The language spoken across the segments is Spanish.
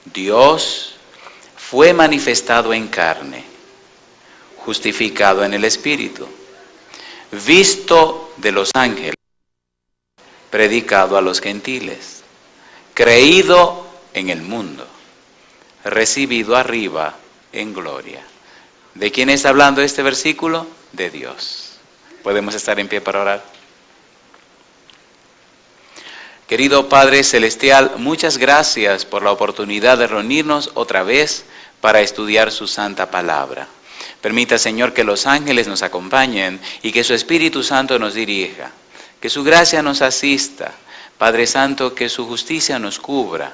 Dios fue manifestado en carne, justificado en el Espíritu, visto de los ángeles, predicado a los gentiles, creído en el mundo, recibido arriba en gloria. ¿De quién está hablando este versículo? De Dios. ¿Podemos estar en pie para orar? Querido Padre Celestial, muchas gracias por la oportunidad de reunirnos otra vez para estudiar su santa palabra. Permita, Señor, que los ángeles nos acompañen y que su Espíritu Santo nos dirija. Que su gracia nos asista. Padre Santo, que su justicia nos cubra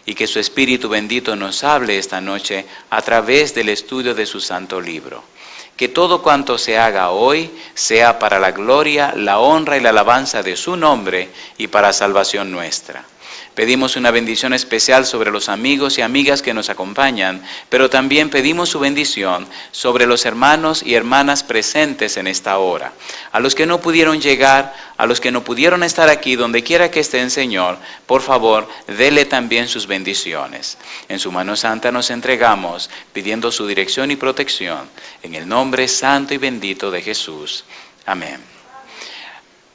y que su Espíritu bendito nos hable esta noche a través del estudio de su santo libro. Que todo cuanto se haga hoy sea para la gloria, la honra y la alabanza de su nombre y para salvación nuestra. Pedimos una bendición especial sobre los amigos y amigas que nos acompañan, pero también pedimos su bendición sobre los hermanos y hermanas presentes en esta hora. A los que no pudieron llegar, a los que no pudieron estar aquí, donde quiera que estén, Señor, por favor, dele también sus bendiciones. En su mano santa nos entregamos, pidiendo su dirección y protección, en el nombre santo y bendito de Jesús. Amén.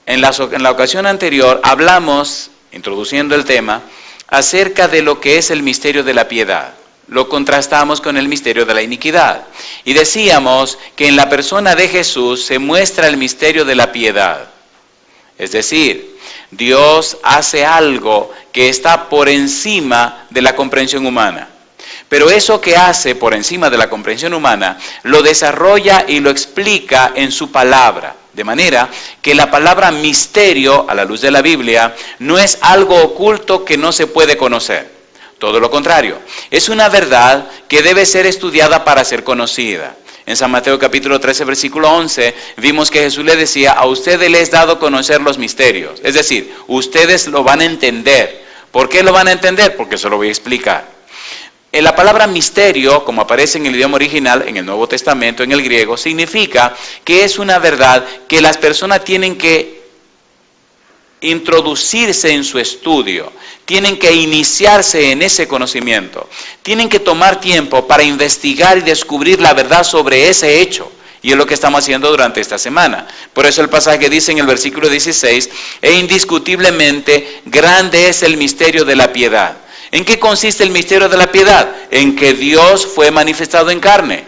En la ocasión anterior hablamos, introduciendo el tema, acerca de lo que es el misterio de la piedad. Lo contrastamos con el misterio de la iniquidad. Y decíamos que en la persona de Jesús se muestra el misterio de la piedad. Es decir, Dios hace algo que está por encima de la comprensión humana. Pero eso que hace por encima de la comprensión humana, lo desarrolla y lo explica en su palabra. De manera que la palabra misterio, a la luz de la Biblia, no es algo oculto que no se puede conocer. Todo lo contrario, es una verdad que debe ser estudiada para ser conocida. En San Mateo capítulo 13, versículo 11, vimos que Jesús le decía, a ustedes les he dado a conocer los misterios. Es decir, ustedes lo van a entender. ¿Por qué lo van a entender? Porque se lo voy a explicar. La palabra misterio, como aparece en el idioma original, en el Nuevo Testamento, en el griego, significa que es una verdad que las personas tienen que introducirse en su estudio, tienen que iniciarse en ese conocimiento, tienen que tomar tiempo para investigar y descubrir la verdad sobre ese hecho. Y es lo que estamos haciendo durante esta semana. Por eso el pasaje dice en el versículo 16, e indiscutiblemente grande es el misterio de la piedad. ¿En qué consiste el misterio de la piedad? En que Dios fue manifestado en carne.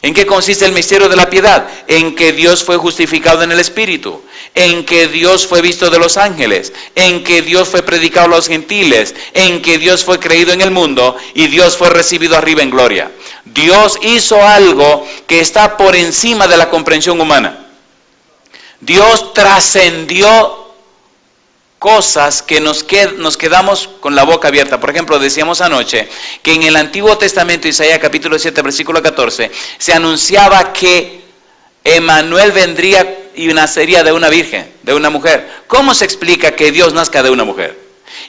¿En qué consiste el misterio de la piedad? En que Dios fue justificado en el Espíritu. En que Dios fue visto de los ángeles. En que Dios fue predicado a los gentiles. En que Dios fue creído en el mundo. Y Dios fue recibido arriba en gloria. Dios hizo algo que está por encima de la comprensión humana. Dios trascendió cosas que nos quedamos con la boca abierta. Por ejemplo, decíamos anoche que en el Antiguo Testamento, Isaías capítulo 7, versículo 14, se anunciaba que Emmanuel vendría y nacería de una virgen, de una mujer. ¿Cómo se explica que Dios nazca de una mujer?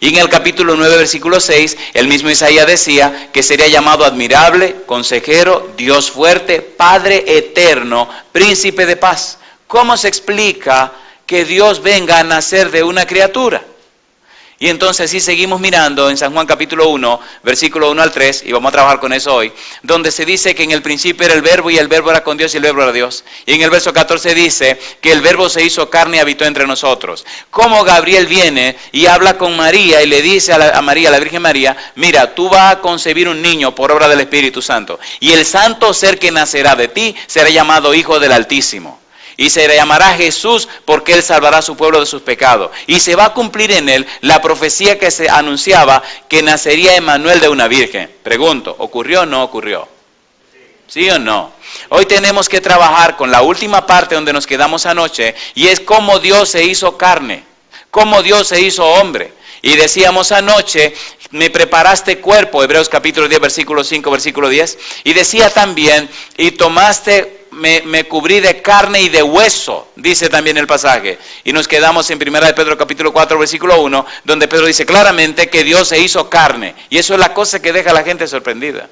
Y en el capítulo 9, versículo 6, el mismo Isaías decía que sería llamado admirable, consejero, Dios fuerte, Padre eterno, príncipe de paz. ¿Cómo se explica que Dios venga a nacer de una criatura? Y entonces si seguimos mirando en San Juan capítulo 1, versículo 1 al 3, y vamos a trabajar con eso hoy, donde se dice que en el principio era el verbo y el verbo era con Dios y el verbo era Dios. Y en el verso 14 dice que el verbo se hizo carne y habitó entre nosotros. Como Gabriel viene y habla con María y le dice a María, la Virgen María, mira, tú vas a concebir un niño por obra del Espíritu Santo. Y el santo ser que nacerá de ti será llamado Hijo del Altísimo. Y se le llamará Jesús porque Él salvará a su pueblo de sus pecados. Y se va a cumplir en Él la profecía que se anunciaba que nacería Emmanuel de una virgen. Pregunto, ¿ocurrió o no ocurrió? ¿Sí o no? Hoy tenemos que trabajar con la última parte donde nos quedamos anoche y es cómo Dios se hizo carne, cómo Dios se hizo hombre. Y decíamos anoche, me preparaste cuerpo, Hebreos capítulo 10, versículo 5, versículo 10. Y decía también, y tomaste... Me cubrí de carne y de hueso, dice también el pasaje. Y nos quedamos en 1 de Pedro capítulo 4, versículo 1, donde Pedro dice claramente que Dios se hizo carne. Y eso es la cosa que deja a la gente sorprendida.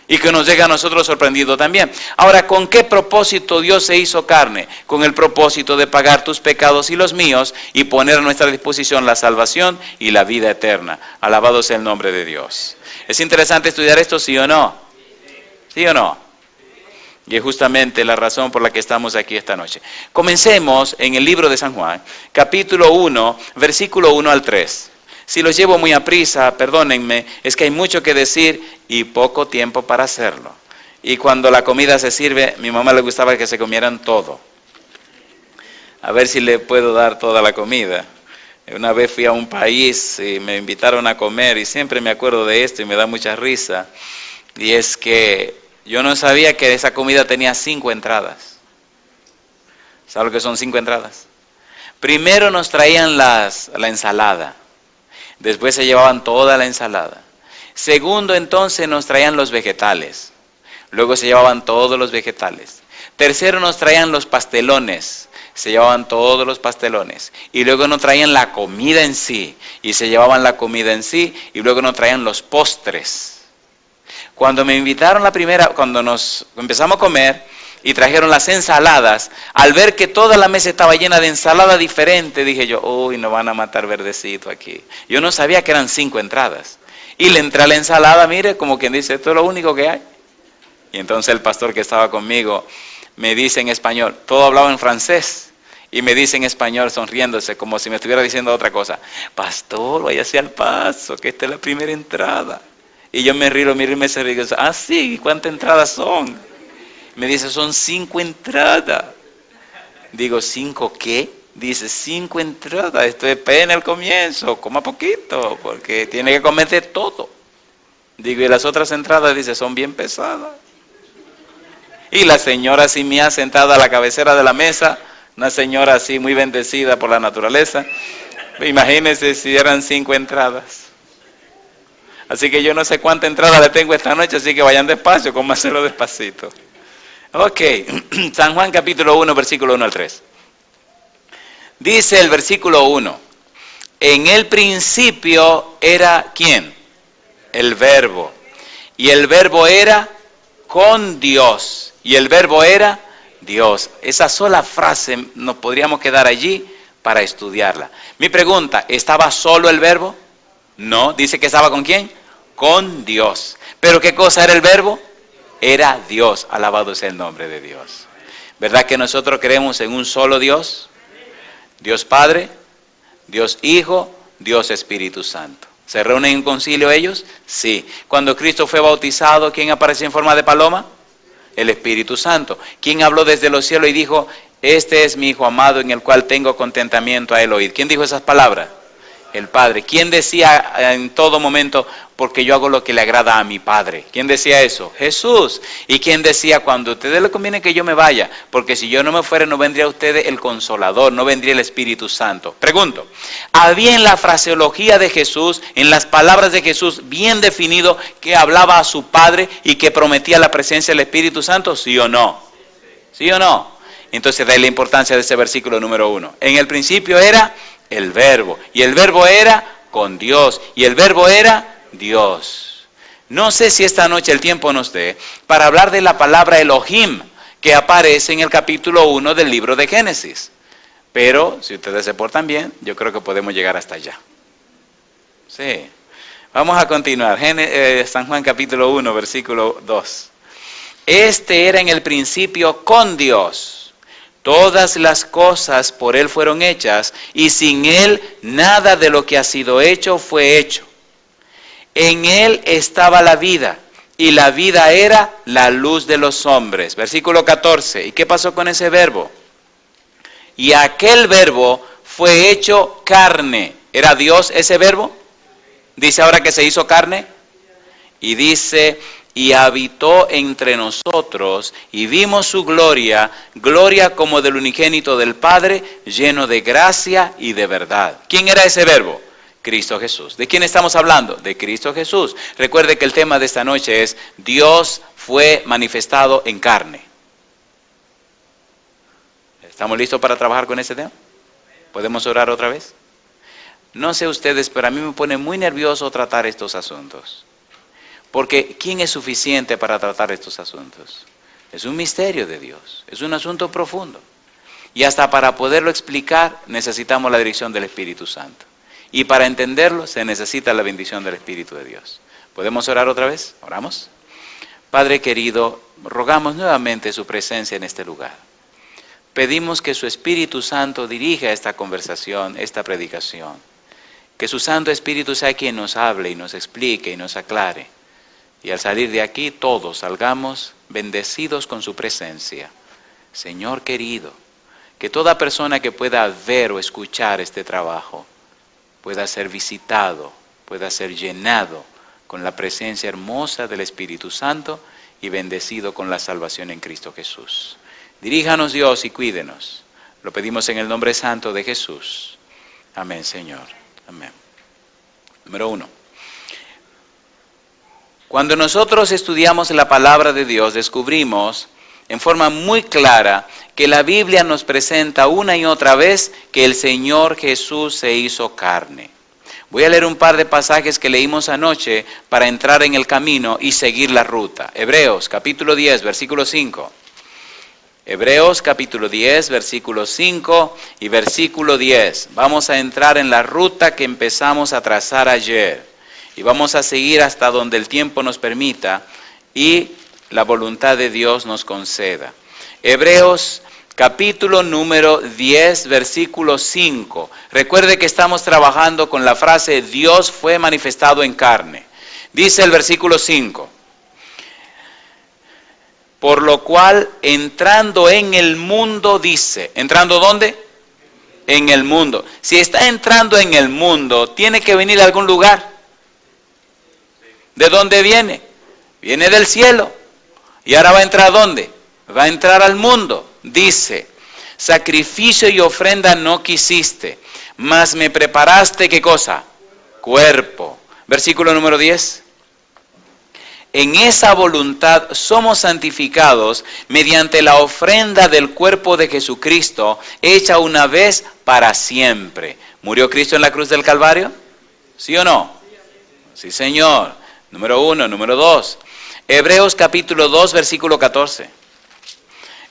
Y que nos deja a nosotros sorprendidos también. Ahora, ¿con qué propósito Dios se hizo carne? Con el propósito de pagar tus pecados y los míos y poner a nuestra disposición la salvación y la vida eterna. Alabado sea el nombre de Dios. ¿Es interesante estudiar esto, sí o no? ¿Sí o no? Y es justamente la razón por la que estamos aquí esta noche. Comencemos en el libro de San Juan, capítulo 1, versículo 1 al 3. Si los llevo muy a prisa, perdónenme, es que hay mucho que decir y poco tiempo para hacerlo. Y cuando la comida se sirve, mi mamá le gustaba que se comieran todo. A ver si le puedo dar toda la comida. Una vez fui a un país y me invitaron a comer y siempre me acuerdo de esto y me da mucha risa. Y es que yo no sabía que esa comida tenía 5 entradas. ¿Sabes lo que son 5 entradas? Primero nos traían la ensalada. Después se llevaban toda la ensalada. Segundo, entonces nos traían los vegetales. Luego se llevaban todos los vegetales. Tercero, nos traían los pastelones. Se llevaban todos los pastelones. Y luego nos traían la comida en sí. Y se llevaban la comida en sí. Y luego nos traían los postres. Cuando me invitaron cuando nos empezamos a comer y trajeron las ensaladas, al ver que toda la mesa estaba llena de ensalada diferente, dije yo, uy, nos van a matar verdecito aquí. Yo no sabía que eran 5 entradas. Y le entré a la ensalada, mire, como quien dice, esto es lo único que hay. Y entonces el pastor que estaba conmigo me dice en español, todo hablaba en francés, y me dice en español sonriéndose, como si me estuviera diciendo otra cosa, pastor, váyase al paso, que esta es la primera entrada. Y yo me río, miro y me río, sí, ¿cuántas entradas son? Me dice, son 5 entradas. Digo, ¿5 qué? Dice, 5 entradas, esto es pena al comienzo, coma poquito, porque tiene que comerse todo. Digo, y las otras entradas, dice, son bien pesadas. Y la señora así mía sentada a la cabecera de la mesa, una señora así muy bendecida por la naturaleza. Imagínense si eran 5 entradas. Así que yo no sé cuánta entrada le tengo esta noche, así que vayan despacio, cómanselo despacito. Ok, San Juan capítulo 1, versículo 1 al 3. Dice el versículo 1, en el principio era ¿quién? El verbo. Y el verbo era con Dios. Y el verbo era Dios. Esa sola frase nos podríamos quedar allí para estudiarla. Mi pregunta, ¿estaba solo el verbo? No, dice que estaba ¿con quién? Con Dios. ¿Pero qué cosa era el verbo? Era Dios, alabado sea el nombre de Dios. ¿Verdad que nosotros creemos en un solo Dios? Dios Padre, Dios Hijo, Dios Espíritu Santo. ¿Se reúnen en concilio ellos? Sí. Cuando Cristo fue bautizado, ¿quién apareció en forma de paloma? El Espíritu Santo. ¿Quién habló desde los cielos y dijo, este es mi Hijo amado en el cual tengo contentamiento a él oír? ¿Quién dijo esas palabras? El Padre. ¿Quién decía en todo momento, porque yo hago lo que le agrada a mi Padre? ¿Quién decía eso? Jesús. ¿Y quién decía, cuando a ustedes les conviene que yo me vaya? Porque si yo no me fuera, no vendría a ustedes el Consolador, no vendría el Espíritu Santo. Pregunto, ¿había en la fraseología de Jesús, en las palabras de Jesús, bien definido que hablaba a su Padre y que prometía la presencia del Espíritu Santo? ¿Sí o no? ¿Sí o no? Entonces, da la importancia de ese versículo número 1. En el principio era el verbo, y el verbo era con Dios, y el verbo era Dios. No sé si esta noche el tiempo nos dé para hablar de la palabra Elohim, que aparece en el capítulo 1 del libro de Génesis. Pero, si ustedes se portan bien, yo creo que podemos llegar hasta allá. Sí. Vamos a continuar. San Juan capítulo 1, versículo 2. Este era en el principio con Dios. Todas las cosas por Él fueron hechas, y sin Él nada de lo que ha sido hecho fue hecho. En Él estaba la vida, y la vida era la luz de los hombres. Versículo 14. ¿Y qué pasó con ese verbo? Y aquel verbo fue hecho carne. ¿Era Dios ese verbo? Dice ahora que se hizo carne. Y dice, y habitó entre nosotros, y vimos su gloria, gloria como del unigénito del Padre, lleno de gracia y de verdad. ¿Quién era ese verbo? Cristo Jesús. ¿De quién estamos hablando? De Cristo Jesús. Recuerde que el tema de esta noche es, Dios fue manifestado en carne. ¿Estamos listos para trabajar con ese tema? ¿Podemos orar otra vez? No sé ustedes, pero a mí me pone muy nervioso tratar estos asuntos. Porque ¿quién es suficiente para tratar estos asuntos? Es un misterio de Dios, es un asunto profundo. Y hasta para poderlo explicar necesitamos la dirección del Espíritu Santo. Y para entenderlo se necesita la bendición del Espíritu de Dios. ¿Podemos orar otra vez? ¿Oramos? Padre querido, rogamos nuevamente su presencia en este lugar. Pedimos que su Espíritu Santo dirija esta conversación, esta predicación. Que su Santo Espíritu sea quien nos hable y nos explique y nos aclare. Y al salir de aquí todos salgamos bendecidos con su presencia. Señor querido, que toda persona que pueda ver o escuchar este trabajo pueda ser visitado, pueda ser llenado con la presencia hermosa del Espíritu Santo y bendecido con la salvación en Cristo Jesús. Diríjanos Dios y cuídenos. Lo pedimos en el nombre santo de Jesús. Amén, Señor. Amén. Número 1. Cuando nosotros estudiamos la palabra de Dios, descubrimos en forma muy clara que la Biblia nos presenta una y otra vez que el Señor Jesús se hizo carne. Voy a leer un par de pasajes que leímos anoche para entrar en el camino y seguir la ruta. Hebreos capítulo 10, versículo 5. Hebreos capítulo 10, versículo 5 y versículo 10. Vamos a entrar en la ruta que empezamos a trazar ayer. Y vamos a seguir hasta donde el tiempo nos permita y la voluntad de Dios nos conceda. Hebreos capítulo número 10, versículo 5. Recuerde que estamos trabajando con la frase Dios fue manifestado en carne. Dice el versículo 5. Por lo cual, entrando en el mundo, dice, ¿entrando dónde? En el mundo. Si está entrando en el mundo, tiene que venir a algún lugar. ¿De dónde viene? Viene del cielo. ¿Y ahora va a entrar a dónde? Va a entrar al mundo. Dice, sacrificio y ofrenda no quisiste, mas me preparaste, ¿qué cosa? Cuerpo. Versículo número 10. En esa voluntad somos santificados mediante la ofrenda del cuerpo de Jesucristo, hecha una vez para siempre. ¿Murió Cristo en la cruz del Calvario? ¿Sí o no? Sí, Señor. Número 1, número 2. Hebreos capítulo 2, versículo 14.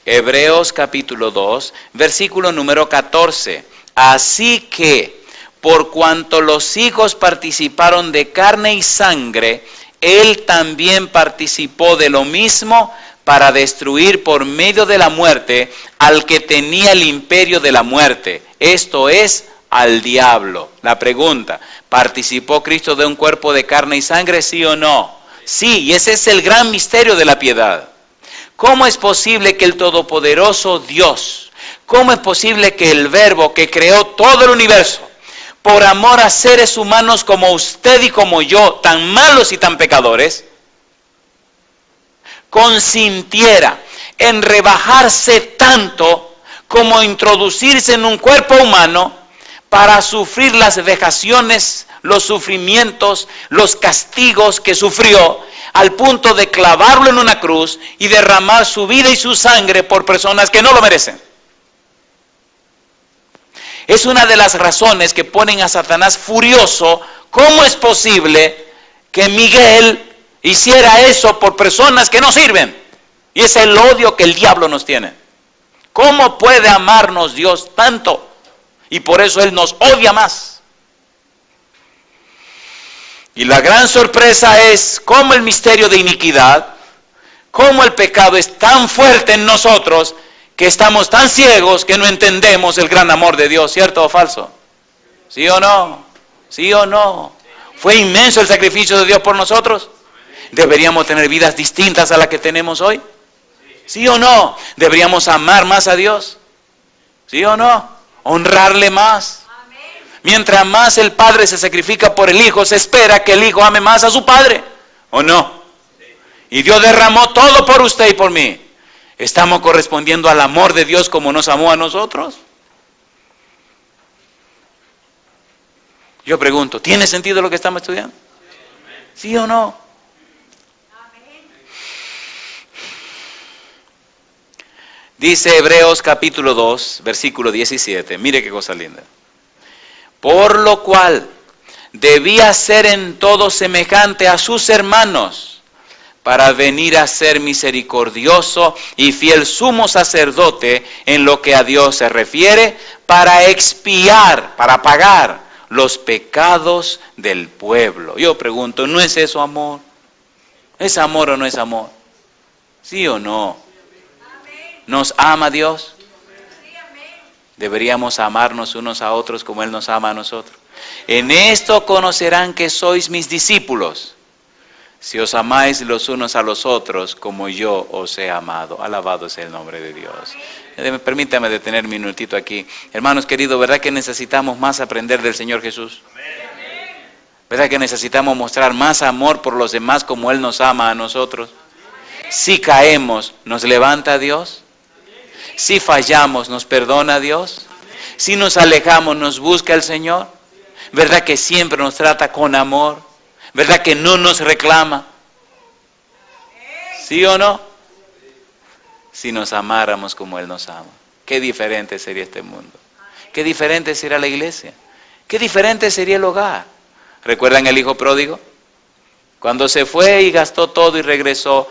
Hebreos capítulo 2, versículo número 14. Así que, por cuanto los hijos participaron de carne y sangre, Él también participó de lo mismo para destruir por medio de la muerte al que tenía el imperio de la muerte, esto es, al diablo. La pregunta, ¿participó Cristo de un cuerpo de carne y sangre, sí o no? Sí, y ese es el gran misterio de la piedad. ¿Cómo es posible que el todopoderoso Dios, cómo es posible que el Verbo que creó todo el universo, por amor a seres humanos como usted y como yo, tan malos y tan pecadores, consintiera en rebajarse tanto como introducirse en un cuerpo humano para sufrir las vejaciones, los sufrimientos, los castigos que sufrió, al punto de clavarlo en una cruz y derramar su vida y su sangre por personas que no lo merecen? Es una de las razones que ponen a Satanás furioso. ¿Cómo es posible que Miguel hiciera eso por personas que no sirven? Y es el odio que el diablo nos tiene. ¿Cómo puede amarnos Dios tanto? Y por eso Él nos odia más. Y la gran sorpresa es cómo el misterio de iniquidad, cómo el pecado es tan fuerte en nosotros, que estamos tan ciegos que no entendemos el gran amor de Dios, ¿cierto o falso? ¿Sí o no? ¿Sí o no? ¿Fue inmenso el sacrificio de Dios por nosotros? ¿Deberíamos tener vidas distintas a las que tenemos hoy? ¿Sí o no? ¿Deberíamos amar más a Dios? ¿Sí o no? ¿Honrarle más? Mientras más el Padre se sacrifica por el Hijo, se espera que el Hijo ame más a su Padre, ¿o no? Y Dios derramó todo por usted y por mí. ¿Estamos correspondiendo al amor de Dios como nos amó a nosotros? Yo pregunto, ¿tiene sentido lo que estamos estudiando? ¿Sí o no? Dice Hebreos capítulo 2, versículo 17. Mire qué cosa linda. Por lo cual debía ser en todo semejante a sus hermanos, para venir a ser misericordioso y fiel sumo sacerdote en lo que a Dios se refiere, para expiar, para pagar los pecados del pueblo. Yo pregunto, ¿no es eso amor? ¿Es amor o no es amor? ¿Sí o no? ¿Nos ama Dios? Deberíamos amarnos unos a otros como Él nos ama a nosotros. En esto conocerán que sois mis discípulos, si os amáis los unos a los otros como yo os he amado. Alabado sea el nombre de Dios. Permítame detener un minutito aquí. Hermanos queridos, ¿verdad que necesitamos más aprender del Señor Jesús? ¿Verdad que necesitamos mostrar más amor por los demás como Él nos ama a nosotros? Si caemos, ¿nos levanta Dios? Si fallamos, ¿nos perdona Dios? Si nos alejamos, ¿nos busca el Señor? ¿Verdad que siempre nos trata con amor? ¿Verdad que no nos reclama? ¿Sí o no? Si nos amáramos como Él nos ama. Qué diferente sería este mundo. Qué diferente sería la iglesia. Qué diferente sería el hogar. ¿Recuerdan el hijo pródigo? Cuando se fue y gastó todo y regresó,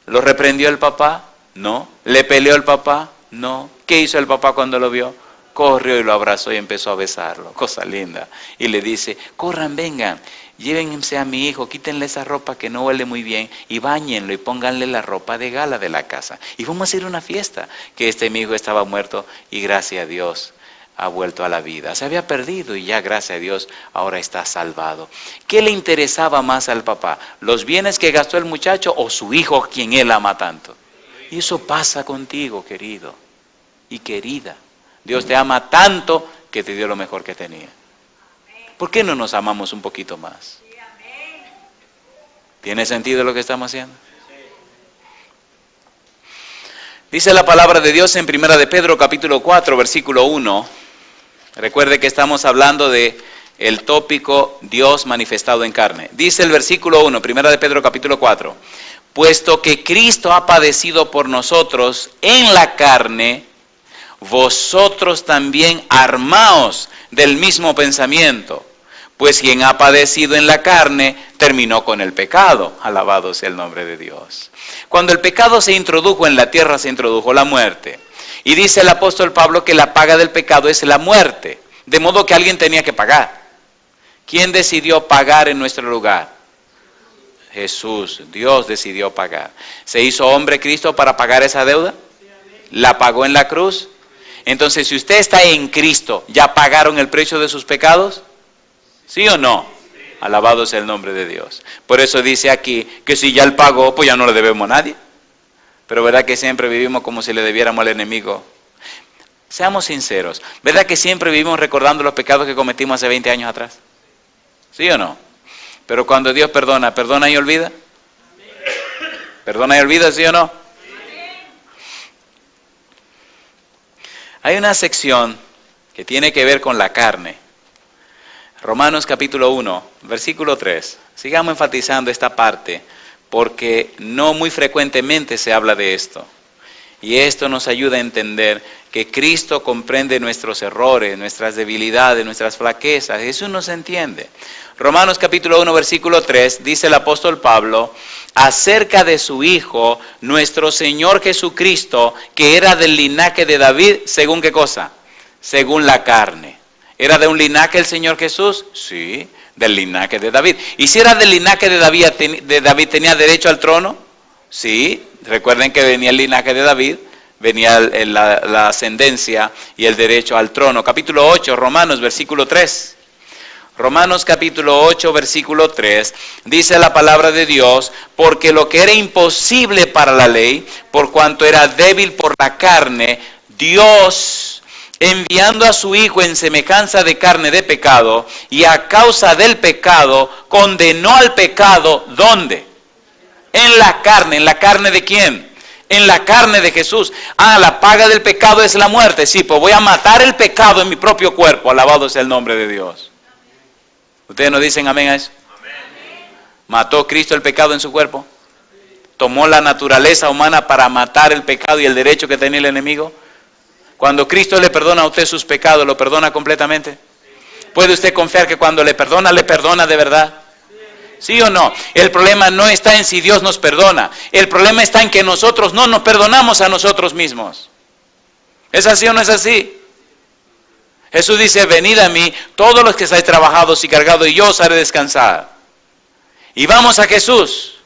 ¿lo reprendió el papá? No. ¿Le peleó el papá? No. ¿Qué hizo el papá cuando lo vio? Corrió y lo abrazó y empezó a besarlo. Cosa linda. Y le dice, corran, vengan, llévense a mi hijo, quítenle esa ropa que no huele muy bien y báñenlo y pónganle la ropa de gala de la casa. Y vamos a hacer una fiesta, que mi hijo estaba muerto y gracias a Dios ha vuelto a la vida. Se había perdido y ya gracias a Dios ahora está salvado. ¿Qué le interesaba más al papá? ¿Los bienes que gastó el muchacho o su hijo, quien él ama tanto? Y eso pasa contigo, querido y querida. Dios te ama tanto que te dio lo mejor que tenía. ¿Por qué no nos amamos un poquito más? ¿Tiene sentido lo que estamos haciendo? Dice la palabra de Dios en 1 de Pedro capítulo 4 versículo 1. Recuerde que estamos hablando de el tópico Dios manifestado en carne. Dice el versículo 1, 1 de Pedro capítulo 4. Puesto que Cristo ha padecido por nosotros en la carne, vosotros también armaos del mismo pensamiento, pues quien ha padecido en la carne terminó con el pecado. Alabado sea el nombre de Dios. Cuando el pecado se introdujo en la tierra, se introdujo la muerte. Y dice el apóstol Pablo que la paga del pecado es la muerte, de modo que alguien tenía que pagar. ¿Quién decidió pagar en nuestro lugar? Jesús. Dios decidió pagar. ¿Se hizo hombre Cristo para pagar esa deuda? ¿La pagó en la cruz? Entonces, si usted está en Cristo, ¿ya pagaron el precio de sus pecados? ¿Sí o no? Alabado sea el nombre de Dios. Por eso dice aquí que si ya Él pagó, pues ya no le debemos a nadie. Pero ¿verdad que siempre vivimos como si le debiéramos al enemigo? Seamos sinceros. ¿Verdad que siempre vivimos recordando los pecados que cometimos hace 20 años atrás? ¿Sí o no? Pero cuando Dios perdona, ¿perdona y olvida? ¿Perdona y olvida, sí o no? Hay una sección que tiene que ver con la carne. Romanos capítulo 1, versículo 3. Sigamos enfatizando esta parte, porque no muy frecuentemente se habla de esto. Y esto nos ayuda a entender que Cristo comprende nuestros errores, nuestras debilidades, nuestras flaquezas. Eso no se entiende. Romanos capítulo 1, versículo 3, dice el apóstol Pablo, acerca de su Hijo, nuestro Señor Jesucristo, que era del linaje de David, ¿según qué cosa? Según la carne. ¿Era de un linaje el Señor Jesús? Sí, del linaje de David. ¿Y si era del linaje de David, tenía derecho al trono? Sí, recuerden que venía el linaje de David, venía la ascendencia y el derecho al trono. Capítulo 8, Romanos, versículo 3. Romanos capítulo 8, versículo 3, dice la palabra de Dios, porque lo que era imposible para la ley, por cuanto era débil por la carne, Dios, enviando a su Hijo en semejanza de carne de pecado, y a causa del pecado, condenó al pecado, ¿dónde? En la carne ¿de quién? En la carne de Jesús. La paga del pecado es la muerte. Sí, pues voy a matar el pecado en mi propio cuerpo. Alabado sea el nombre de Dios. ¿Ustedes no dicen amén a eso? Amén. ¿Mató Cristo el pecado en su cuerpo? ¿Tomó la naturaleza humana para matar el pecado y el derecho que tenía el enemigo? Cuando Cristo le perdona a usted sus pecados, ¿lo perdona completamente? ¿Puede usted confiar que cuando le perdona de verdad? ¿Sí o no? El problema no está en si Dios nos perdona. El problema está en que nosotros no nos perdonamos a nosotros mismos. ¿Es así o no es así? Jesús dice, venid a mí, todos los que estáis trabajados y cargados, y yo os haré descansar. Y vamos a Jesús.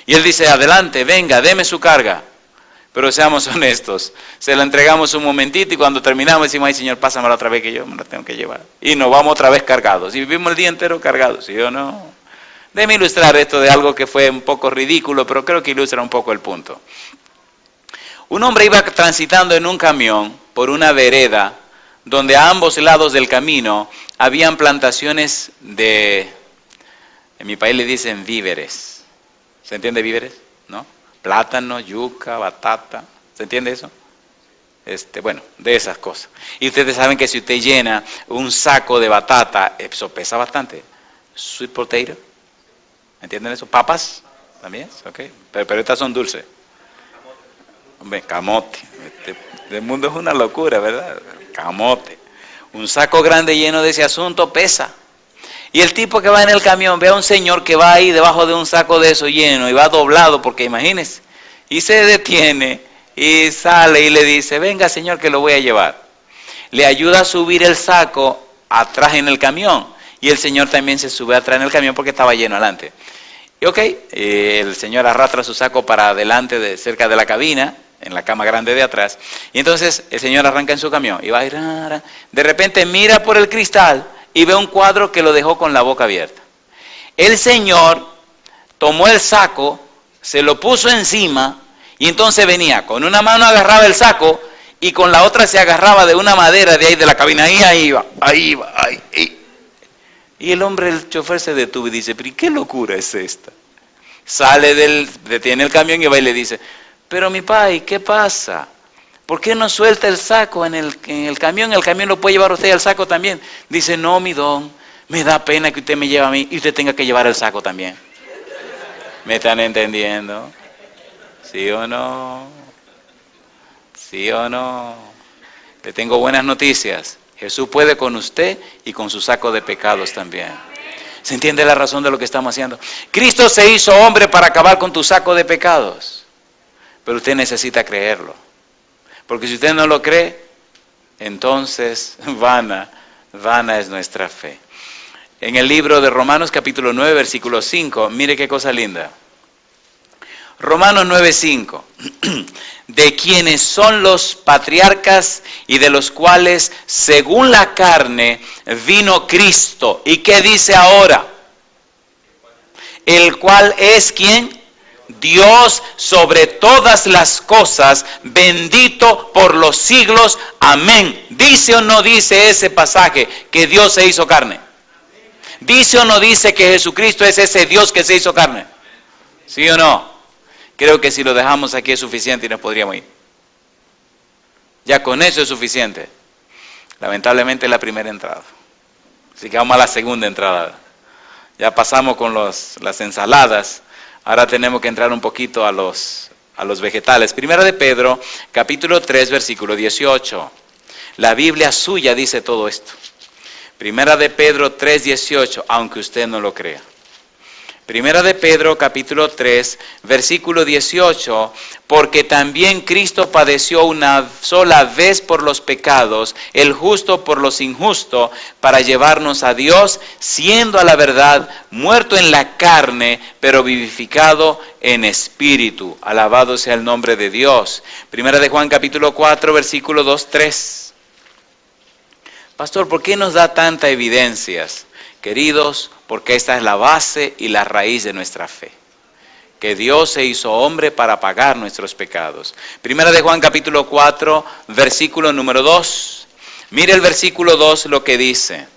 Y Él dice, adelante, venga, deme su carga. Pero seamos honestos, se la entregamos un momentito y cuando terminamos decimos, ay Señor, pásamela otra vez que yo me la tengo que llevar. Y nos vamos otra vez cargados. Y vivimos el día entero cargados, ¿sí o no? Déjeme ilustrar esto de algo que fue un poco ridículo, pero creo que ilustra un poco el punto. Un hombre iba transitando en un camión por una vereda donde a ambos lados del camino habían plantaciones de, en mi país le dicen víveres. ¿Se entiende víveres? ¿No? Plátano, yuca, batata. ¿Se entiende eso? Bueno, de esas cosas. Y ustedes saben que si usted llena un saco de batata, eso pesa bastante. Sweet potato. ¿Entienden eso? ¿Papas? ¿También? Ok. Pero estas son dulces. Hombre, camote. El mundo es una locura, ¿verdad? Camote. Un saco grande lleno de ese asunto pesa. Y el tipo que va en el camión ve a un señor que va ahí debajo de un saco de eso lleno y va doblado, porque imagínense, y se detiene y sale y le dice, venga señor que lo voy a llevar. Le ayuda a subir el saco atrás en el camión y el señor también se sube atrás en el camión porque estaba lleno adelante. Y ok, el señor arrastra su saco para adelante cerca de la cabina, en la cama grande de atrás, y entonces el señor arranca en su camión y va a ir, de repente mira por el cristal y ve un cuadro que lo dejó con la boca abierta. El señor tomó el saco, se lo puso encima y entonces venía, con una mano agarraba el saco y con la otra se agarraba de una madera de ahí de la cabina y ahí iba. Y el hombre, el chofer se detuvo y dice, pero ¿qué locura es esta? Detiene el camión y va y le dice, pero mi pai, ¿qué pasa? ¿Por qué no suelta el saco en el camión? El camión lo puede llevar usted al saco también. Dice, no, mi don, me da pena que usted me lleve a mí y usted tenga que llevar el saco también. ¿Me están entendiendo? ¿Sí o no? ¿Sí o no? Le tengo buenas noticias. Jesús puede con usted y con su saco de pecados también. ¿Se entiende la razón de lo que estamos haciendo? Cristo se hizo hombre para acabar con tu saco de pecados. Pero usted necesita creerlo. Porque si usted no lo cree, entonces vana es nuestra fe. En el libro de Romanos capítulo 9, versículo 5, mire qué cosa linda. Romanos 9:5, de quienes son los patriarcas y de los cuales según la carne vino Cristo. ¿Y qué dice ahora? El cual es ¿quién? Dios sobre todas las cosas, bendito por los siglos. Amén. ¿Dice o no dice ese pasaje que Dios se hizo carne? ¿Dice o no dice que Jesucristo es ese Dios que se hizo carne? ¿Sí o no? Creo que si lo dejamos aquí es suficiente y nos podríamos ir. Ya con eso es suficiente. Lamentablemente es la primera entrada. Así que vamos a la segunda entrada. Ya pasamos con las ensaladas. Ahora tenemos que entrar un poquito a los vegetales. Primera de Pedro, capítulo 3, versículo 18. La Biblia suya dice todo esto. Primera de Pedro 3, 18, aunque usted no lo crea. Primera de Pedro, capítulo 3, versículo 18, porque también Cristo padeció una sola vez por los pecados, el justo por los injustos, para llevarnos a Dios, siendo a la verdad muerto en la carne, pero vivificado en espíritu. Alabado sea el nombre de Dios. Primera de Juan, capítulo 4, versículo 2, 3. Pastor, ¿por qué nos da tanta evidencias? Queridos, porque esta es la base y la raíz de nuestra fe. Que Dios se hizo hombre para pagar nuestros pecados. Primera de Juan capítulo 4, versículo número 2. Mire el versículo 2 lo que dice.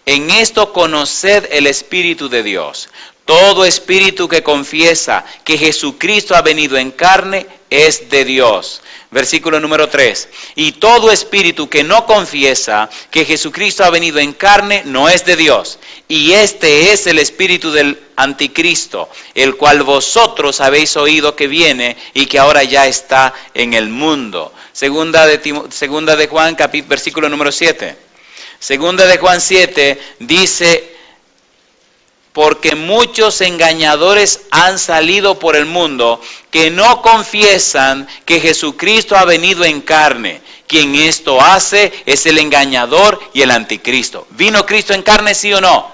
En esto conoced el Espíritu de Dios. Todo espíritu que confiesa que Jesucristo ha venido en carne es de Dios. Versículo número 3. Y todo espíritu que no confiesa que Jesucristo ha venido en carne no es de Dios. Y este es el espíritu del anticristo, el cual vosotros habéis oído que viene y que ahora ya está en el mundo. Segunda de Juan, versículo número 7. Segunda de Juan 7 dice, porque muchos engañadores han salido por el mundo que no confiesan que Jesucristo ha venido en carne. Quien esto hace es el engañador y el anticristo. ¿Vino Cristo en carne, sí o no?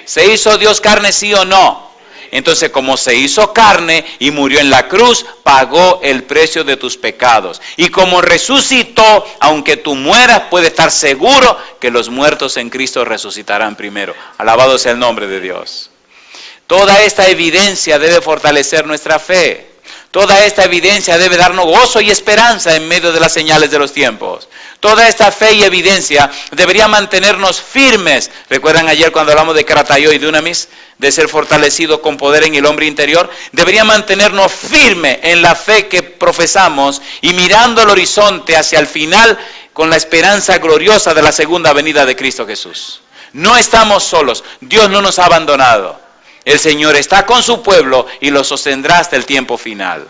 ¿Se hizo Dios carne, sí o no? Entonces, como se hizo carne y murió en la cruz, pagó el precio de tus pecados. Y como resucitó, aunque tú mueras, puedes estar seguro que los muertos en Cristo resucitarán primero. Alabado sea el nombre de Dios. Toda esta evidencia debe fortalecer nuestra fe. Toda esta evidencia debe darnos gozo y esperanza en medio de las señales de los tiempos. Toda esta fe y evidencia debería mantenernos firmes. ¿Recuerdan ayer cuando hablamos de Krataio y Dunamis? De ser fortalecido con poder en el hombre interior. Debería mantenernos firmes en la fe que profesamos y mirando el horizonte hacia el final con la esperanza gloriosa de la segunda venida de Cristo Jesús. No estamos solos. Dios no nos ha abandonado. El Señor está con su pueblo y lo sostendrá hasta el tiempo final.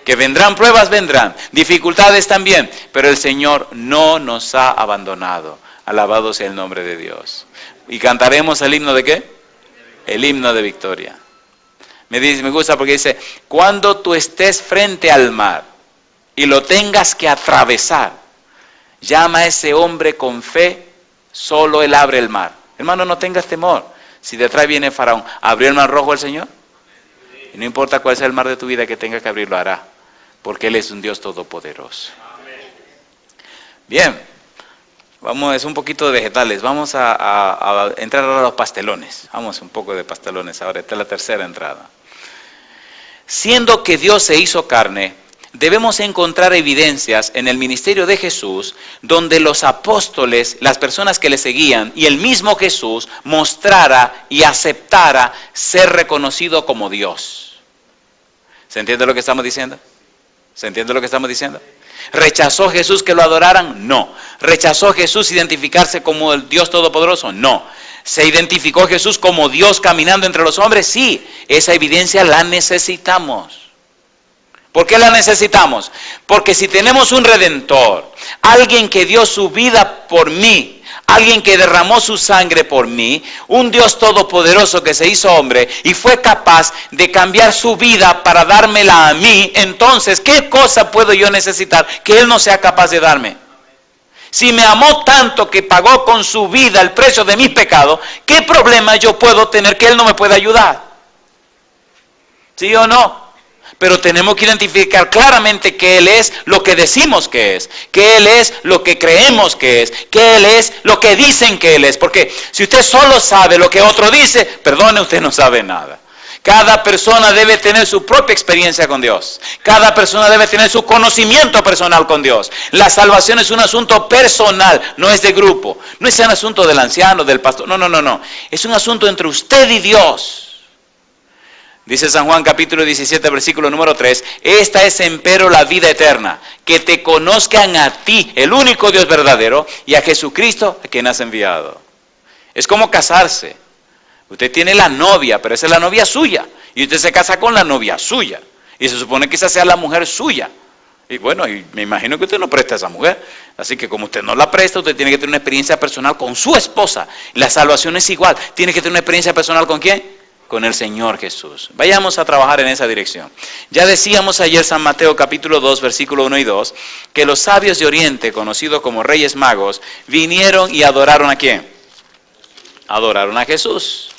Que vendrán pruebas, vendrán, dificultades también, pero el Señor no nos ha abandonado. Alabado sea el nombre de Dios. ¿Y cantaremos el himno de qué? El himno de victoria. Me gusta porque dice, cuando tú estés frente al mar y lo tengas que atravesar, llama a ese hombre con fe, solo él abre el mar. Hermano, no tengas temor. Si detrás viene Faraón, ¿abrió el mar rojo el Señor? Y no importa cuál sea el mar de tu vida que tenga que abrir, lo hará. Porque Él es un Dios todopoderoso. Bien, es un poquito de vegetales. Vamos a entrar ahora a los pastelones. Vamos un poco de pastelones ahora. Esta es la tercera entrada. Siendo que Dios se hizo carne, debemos encontrar evidencias en el ministerio de Jesús donde los apóstoles, las personas que le seguían y el mismo Jesús mostrara y aceptara ser reconocido como Dios. ¿Se entiende lo que estamos diciendo? ¿Se entiende lo que estamos diciendo? ¿Rechazó Jesús que lo adoraran? No. ¿Rechazó Jesús identificarse como el Dios Todopoderoso? No. ¿Se identificó Jesús como Dios caminando entre los hombres? Sí. Esa evidencia la necesitamos. ¿Por qué la necesitamos? Porque si tenemos un Redentor, alguien que dio su vida por mí, alguien que derramó su sangre por mí, un Dios todopoderoso que se hizo hombre y fue capaz de cambiar su vida para dármela a mí, entonces, ¿qué cosa puedo yo necesitar que Él no sea capaz de darme? Si me amó tanto que pagó con su vida el precio de mi pecado, ¿qué problema yo puedo tener que Él no me pueda ayudar? ¿Sí o no? Pero tenemos que identificar claramente que Él es lo que decimos que Él es lo que creemos que Él es lo que dicen que Él es. Porque si usted solo sabe lo que otro dice, perdone, usted no sabe nada. Cada persona debe tener su propia experiencia con Dios. Cada persona debe tener su conocimiento personal con Dios. La salvación es un asunto personal, no es de grupo. No es un asunto del anciano, del pastor. No. Es un asunto entre usted y Dios. Dice San Juan capítulo 17, versículo número 3, esta es empero la vida eterna, que te conozcan a ti, el único Dios verdadero, y a Jesucristo, a quien has enviado. Es como casarse. Usted tiene la novia, pero esa es la novia suya, y usted se casa con la novia suya, y se supone que esa sea la mujer suya. Y bueno, y me imagino que usted no presta a esa mujer, así que como usted no la presta, usted tiene que tener una experiencia personal con su esposa. La salvación es igual, tiene que tener una experiencia personal ¿con quién? Con el Señor Jesús. Vayamos a trabajar en esa dirección. Ya decíamos ayer San Mateo capítulo 2, versículo 1 y 2, que los sabios de Oriente, conocidos como Reyes Magos, vinieron y adoraron ¿a quién? Adoraron a Jesús.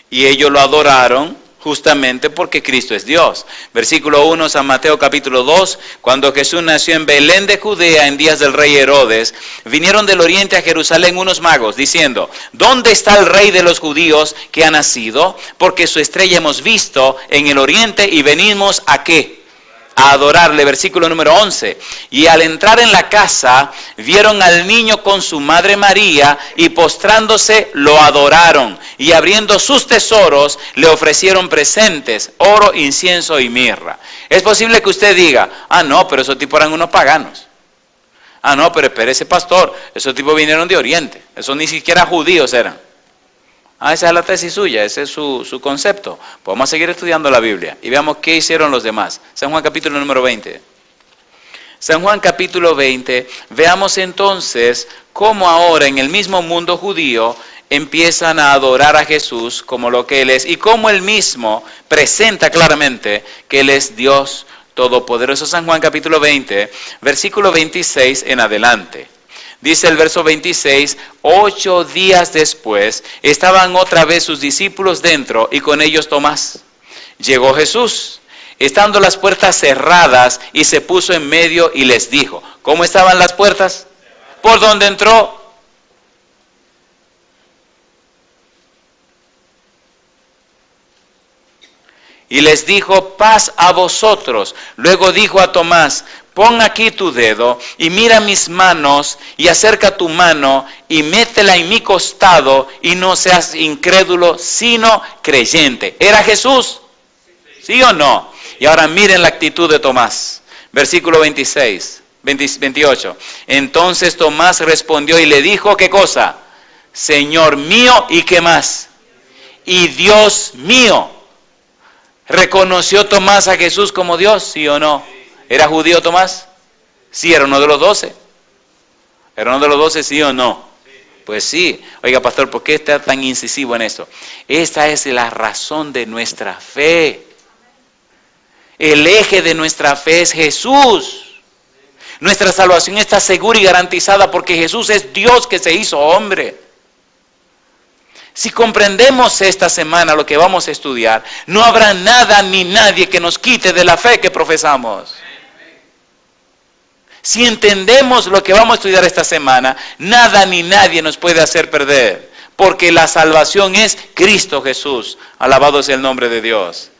Y ellos lo adoraron justamente porque Cristo es Dios. Versículo 1, San Mateo capítulo 2, cuando Jesús nació en Belén de Judea en días del rey Herodes, vinieron del oriente a Jerusalén unos magos, diciendo, ¿dónde está el rey de los judíos que ha nacido? Porque su estrella hemos visto en el oriente y venimos ¿a qué? A adorarle. Versículo número 11. Y al entrar en la casa, vieron al niño con su madre María, y postrándose lo adoraron. Y abriendo sus tesoros, le ofrecieron presentes, oro, incienso y mirra. Es posible que usted diga, no, pero esos tipos eran unos paganos. No, pero espere, ese pastor, esos tipos vinieron de Oriente. Esos ni siquiera judíos eran. Esa es la tesis suya, ese es su concepto. Pues vamos a seguir estudiando la Biblia y veamos qué hicieron los demás. San Juan capítulo número 20. San Juan capítulo 20, veamos entonces cómo ahora en el mismo mundo judío empiezan a adorar a Jesús como lo que Él es y cómo Él mismo presenta claramente que Él es Dios Todopoderoso. San Juan capítulo 20, versículo 26 en adelante. Dice el verso 26, 8 días después estaban otra vez sus discípulos dentro y con ellos Tomás. Llegó Jesús, estando las puertas cerradas, y se puso en medio y les dijo. ¿Cómo estaban las puertas? ¿Por dónde entró? Y les dijo, paz a vosotros. Luego dijo a Tomás, pon aquí tu dedo y mira mis manos y acerca tu mano y métela en mi costado y no seas incrédulo sino creyente. ¿Era Jesús? ¿Sí o no? Y ahora miren la actitud de Tomás. Versículo 28. Entonces Tomás respondió y le dijo, ¿qué cosa? Señor mío, ¿y qué más? Y Dios mío. ¿Reconoció Tomás a Jesús como Dios? ¿Sí o no? ¿Era judío Tomás? Sí, era uno de los 12. ¿Era uno de los 12, sí o no? Pues sí. Oiga, pastor, ¿por qué está tan incisivo en esto? Esta es la razón de nuestra fe. El eje de nuestra fe es Jesús. Nuestra salvación está segura y garantizada porque Jesús es Dios que se hizo hombre. Si comprendemos esta semana lo que vamos a estudiar, no habrá nada ni nadie que nos quite de la fe que profesamos. Si entendemos lo que vamos a estudiar esta semana, nada ni nadie nos puede hacer perder, porque la salvación es Cristo Jesús. Alabado sea el nombre de Dios.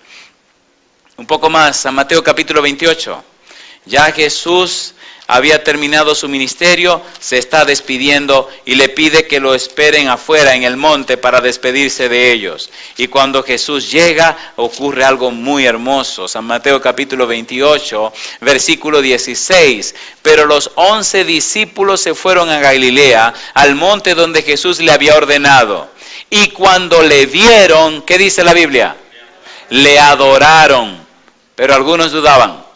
Un poco más, San Mateo capítulo 28. Ya Jesús había terminado su ministerio, se está despidiendo y le pide que lo esperen afuera en el monte para despedirse de ellos. Y cuando Jesús llega, ocurre algo muy hermoso. San Mateo capítulo 28, versículo 16. Pero los 11 discípulos se fueron a Galilea, al monte donde Jesús le había ordenado. Y cuando le vieron, ¿qué dice la Biblia? Le adoraron, pero algunos dudaban.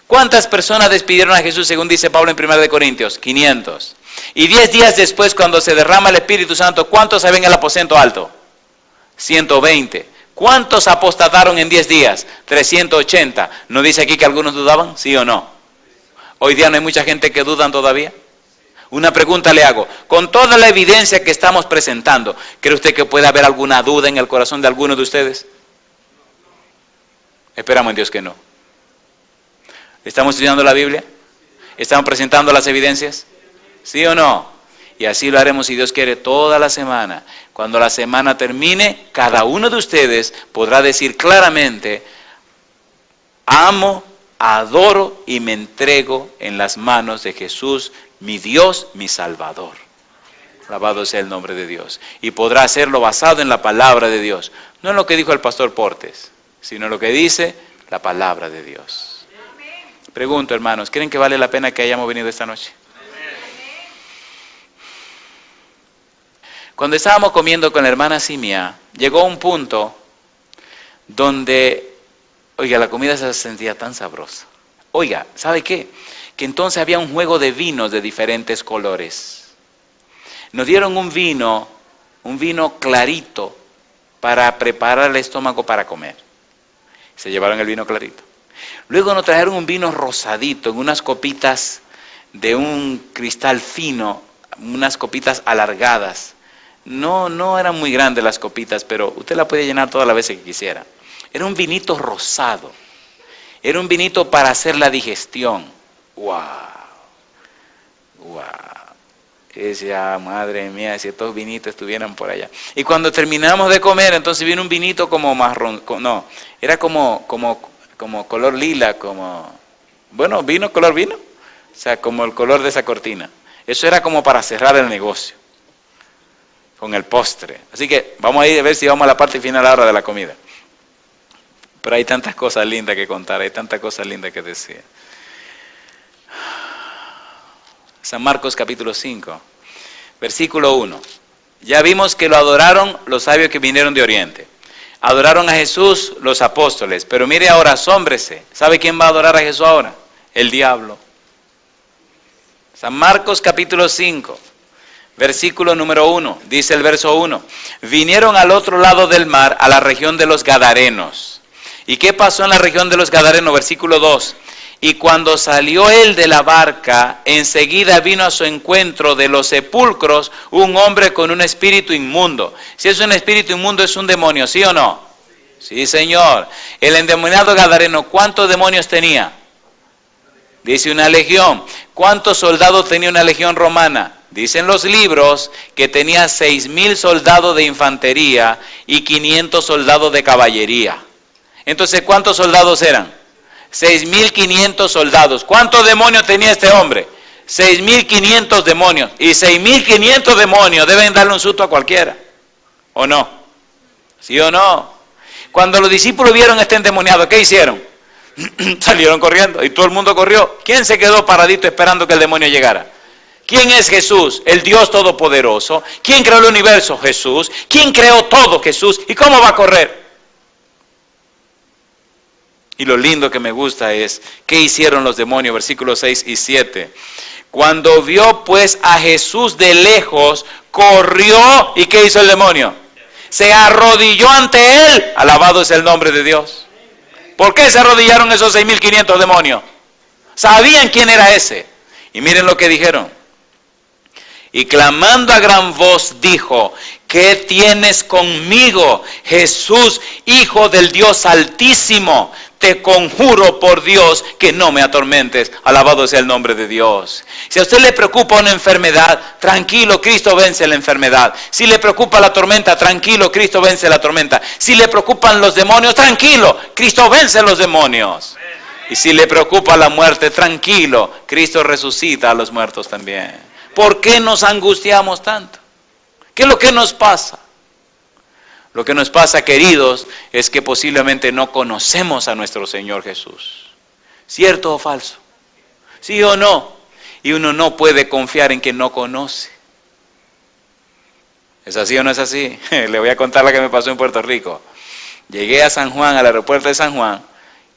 ¿Cuántas personas despidieron a Jesús según dice Pablo en 1 Corintios? 500. Y 10 días después, cuando se derrama el Espíritu Santo, ¿cuántos habían en el aposento alto? 120. ¿Cuántos apostataron en 10 días? 380. ¿No dice aquí que algunos dudaban? ¿Sí o no? Hoy día no hay mucha gente que dudan todavía. Una pregunta le hago. Con toda la evidencia que estamos presentando, ¿cree usted que puede haber alguna duda en el corazón de alguno de ustedes? Esperamos en Dios que no. ¿Estamos estudiando la Biblia? ¿Estamos presentando las evidencias? ¿Sí o no? Y así lo haremos, si Dios quiere, toda la semana. Cuando la semana termine, cada uno de ustedes podrá decir claramente, amo, adoro y me entrego en las manos de Jesús, mi Dios, mi Salvador. Alabado sea el nombre de Dios. Y podrá hacerlo basado en la palabra de Dios. No en lo que dijo el pastor Portes, sino en lo que dice la palabra de Dios. Pregunto, hermanos, ¿creen que vale la pena que hayamos venido esta noche? Cuando estábamos comiendo con la hermana Simia, llegó un punto donde, oiga, la comida se sentía tan sabrosa. Oiga, ¿sabe qué? Que entonces había un juego de vinos de diferentes colores. Nos dieron un vino clarito para preparar el estómago para comer. Se llevaron el vino clarito. Luego nos trajeron un vino rosadito en unas copitas de un cristal fino, unas copitas alargadas. No eran muy grandes las copitas, pero usted la puede llenar todas las veces que quisiera. Era un vinito rosado. Era un vinito para hacer la digestión. ¡Wow! Decía, madre mía, si estos vinitos estuvieran por allá. Y cuando terminamos de comer, entonces vino un vinito como marrón, no, era como color lila, vino color vino, o sea, como el color de esa cortina. Eso era como para cerrar el negocio, con el postre. Así que vamos a ir a ver si vamos a la parte final ahora de la comida. Pero hay tantas cosas lindas que contar, hay tantas cosas lindas que decir. San Marcos capítulo 5, versículo 1. Ya vimos que lo adoraron los sabios que vinieron de Oriente. Adoraron a Jesús los apóstoles, pero mire ahora, asómbrese. ¿Sabe quién va a adorar a Jesús ahora? El diablo. San Marcos capítulo 5, versículo número 1, dice el verso 1. Vinieron al otro lado del mar, a la región de los Gadarenos. ¿Y qué pasó en la región de los Gadarenos? Versículo 2. Y cuando salió él de la barca, enseguida vino a su encuentro de los sepulcros un hombre con un espíritu inmundo. Si es un espíritu inmundo, es un demonio, ¿sí o no? Sí, Señor. El endemoniado Gadareno, ¿cuántos demonios tenía? Dice una legión. ¿Cuántos soldados tenía una legión romana? Dicen los libros que tenía 6,000 soldados de infantería y 500 soldados de caballería. Entonces, ¿cuántos soldados eran? 6,500 soldados. ¿Cuántos demonios tenía este hombre? 6,500 demonios. Y 6,500 demonios deben darle un susto a cualquiera. ¿O no? ¿Sí o no? Cuando los discípulos vieron este endemoniado, ¿qué hicieron? Salieron corriendo y todo el mundo corrió. ¿Quién se quedó paradito esperando que el demonio llegara? ¿Quién es Jesús? El Dios Todopoderoso. ¿Quién creó el universo? Jesús. ¿Quién creó todo? Jesús. ¿Y cómo va a correr? Y lo lindo que me gusta es, ¿qué hicieron los demonios? Versículos 6 y 7. Cuando vio pues a Jesús de lejos, corrió. ¿Y qué hizo el demonio? Se arrodilló ante él. Alabado es el nombre de Dios. ¿Por qué se arrodillaron esos 6,500 demonios? Sabían quién era ese. Y miren lo que dijeron. Y clamando a gran voz dijo, ¿qué tienes conmigo, Jesús, Hijo del Dios Altísimo? Te conjuro por Dios que no me atormentes. Alabado sea el nombre de Dios. Si a usted le preocupa una enfermedad, tranquilo, Cristo vence la enfermedad. Si le preocupa la tormenta, tranquilo, Cristo vence la tormenta. Si le preocupan los demonios, tranquilo, Cristo vence los demonios. Y si le preocupa la muerte, tranquilo, Cristo resucita a los muertos también. ¿Por qué nos angustiamos tanto? ¿Qué es lo que nos pasa? Lo que nos pasa, queridos, es que posiblemente no conocemos a nuestro Señor Jesús. ¿Cierto o falso? ¿Sí o no? Y uno no puede confiar en quien no conoce. ¿Es así o no es así? Le voy a contar la que me pasó en Puerto Rico. Llegué a San Juan, al aeropuerto de San Juan,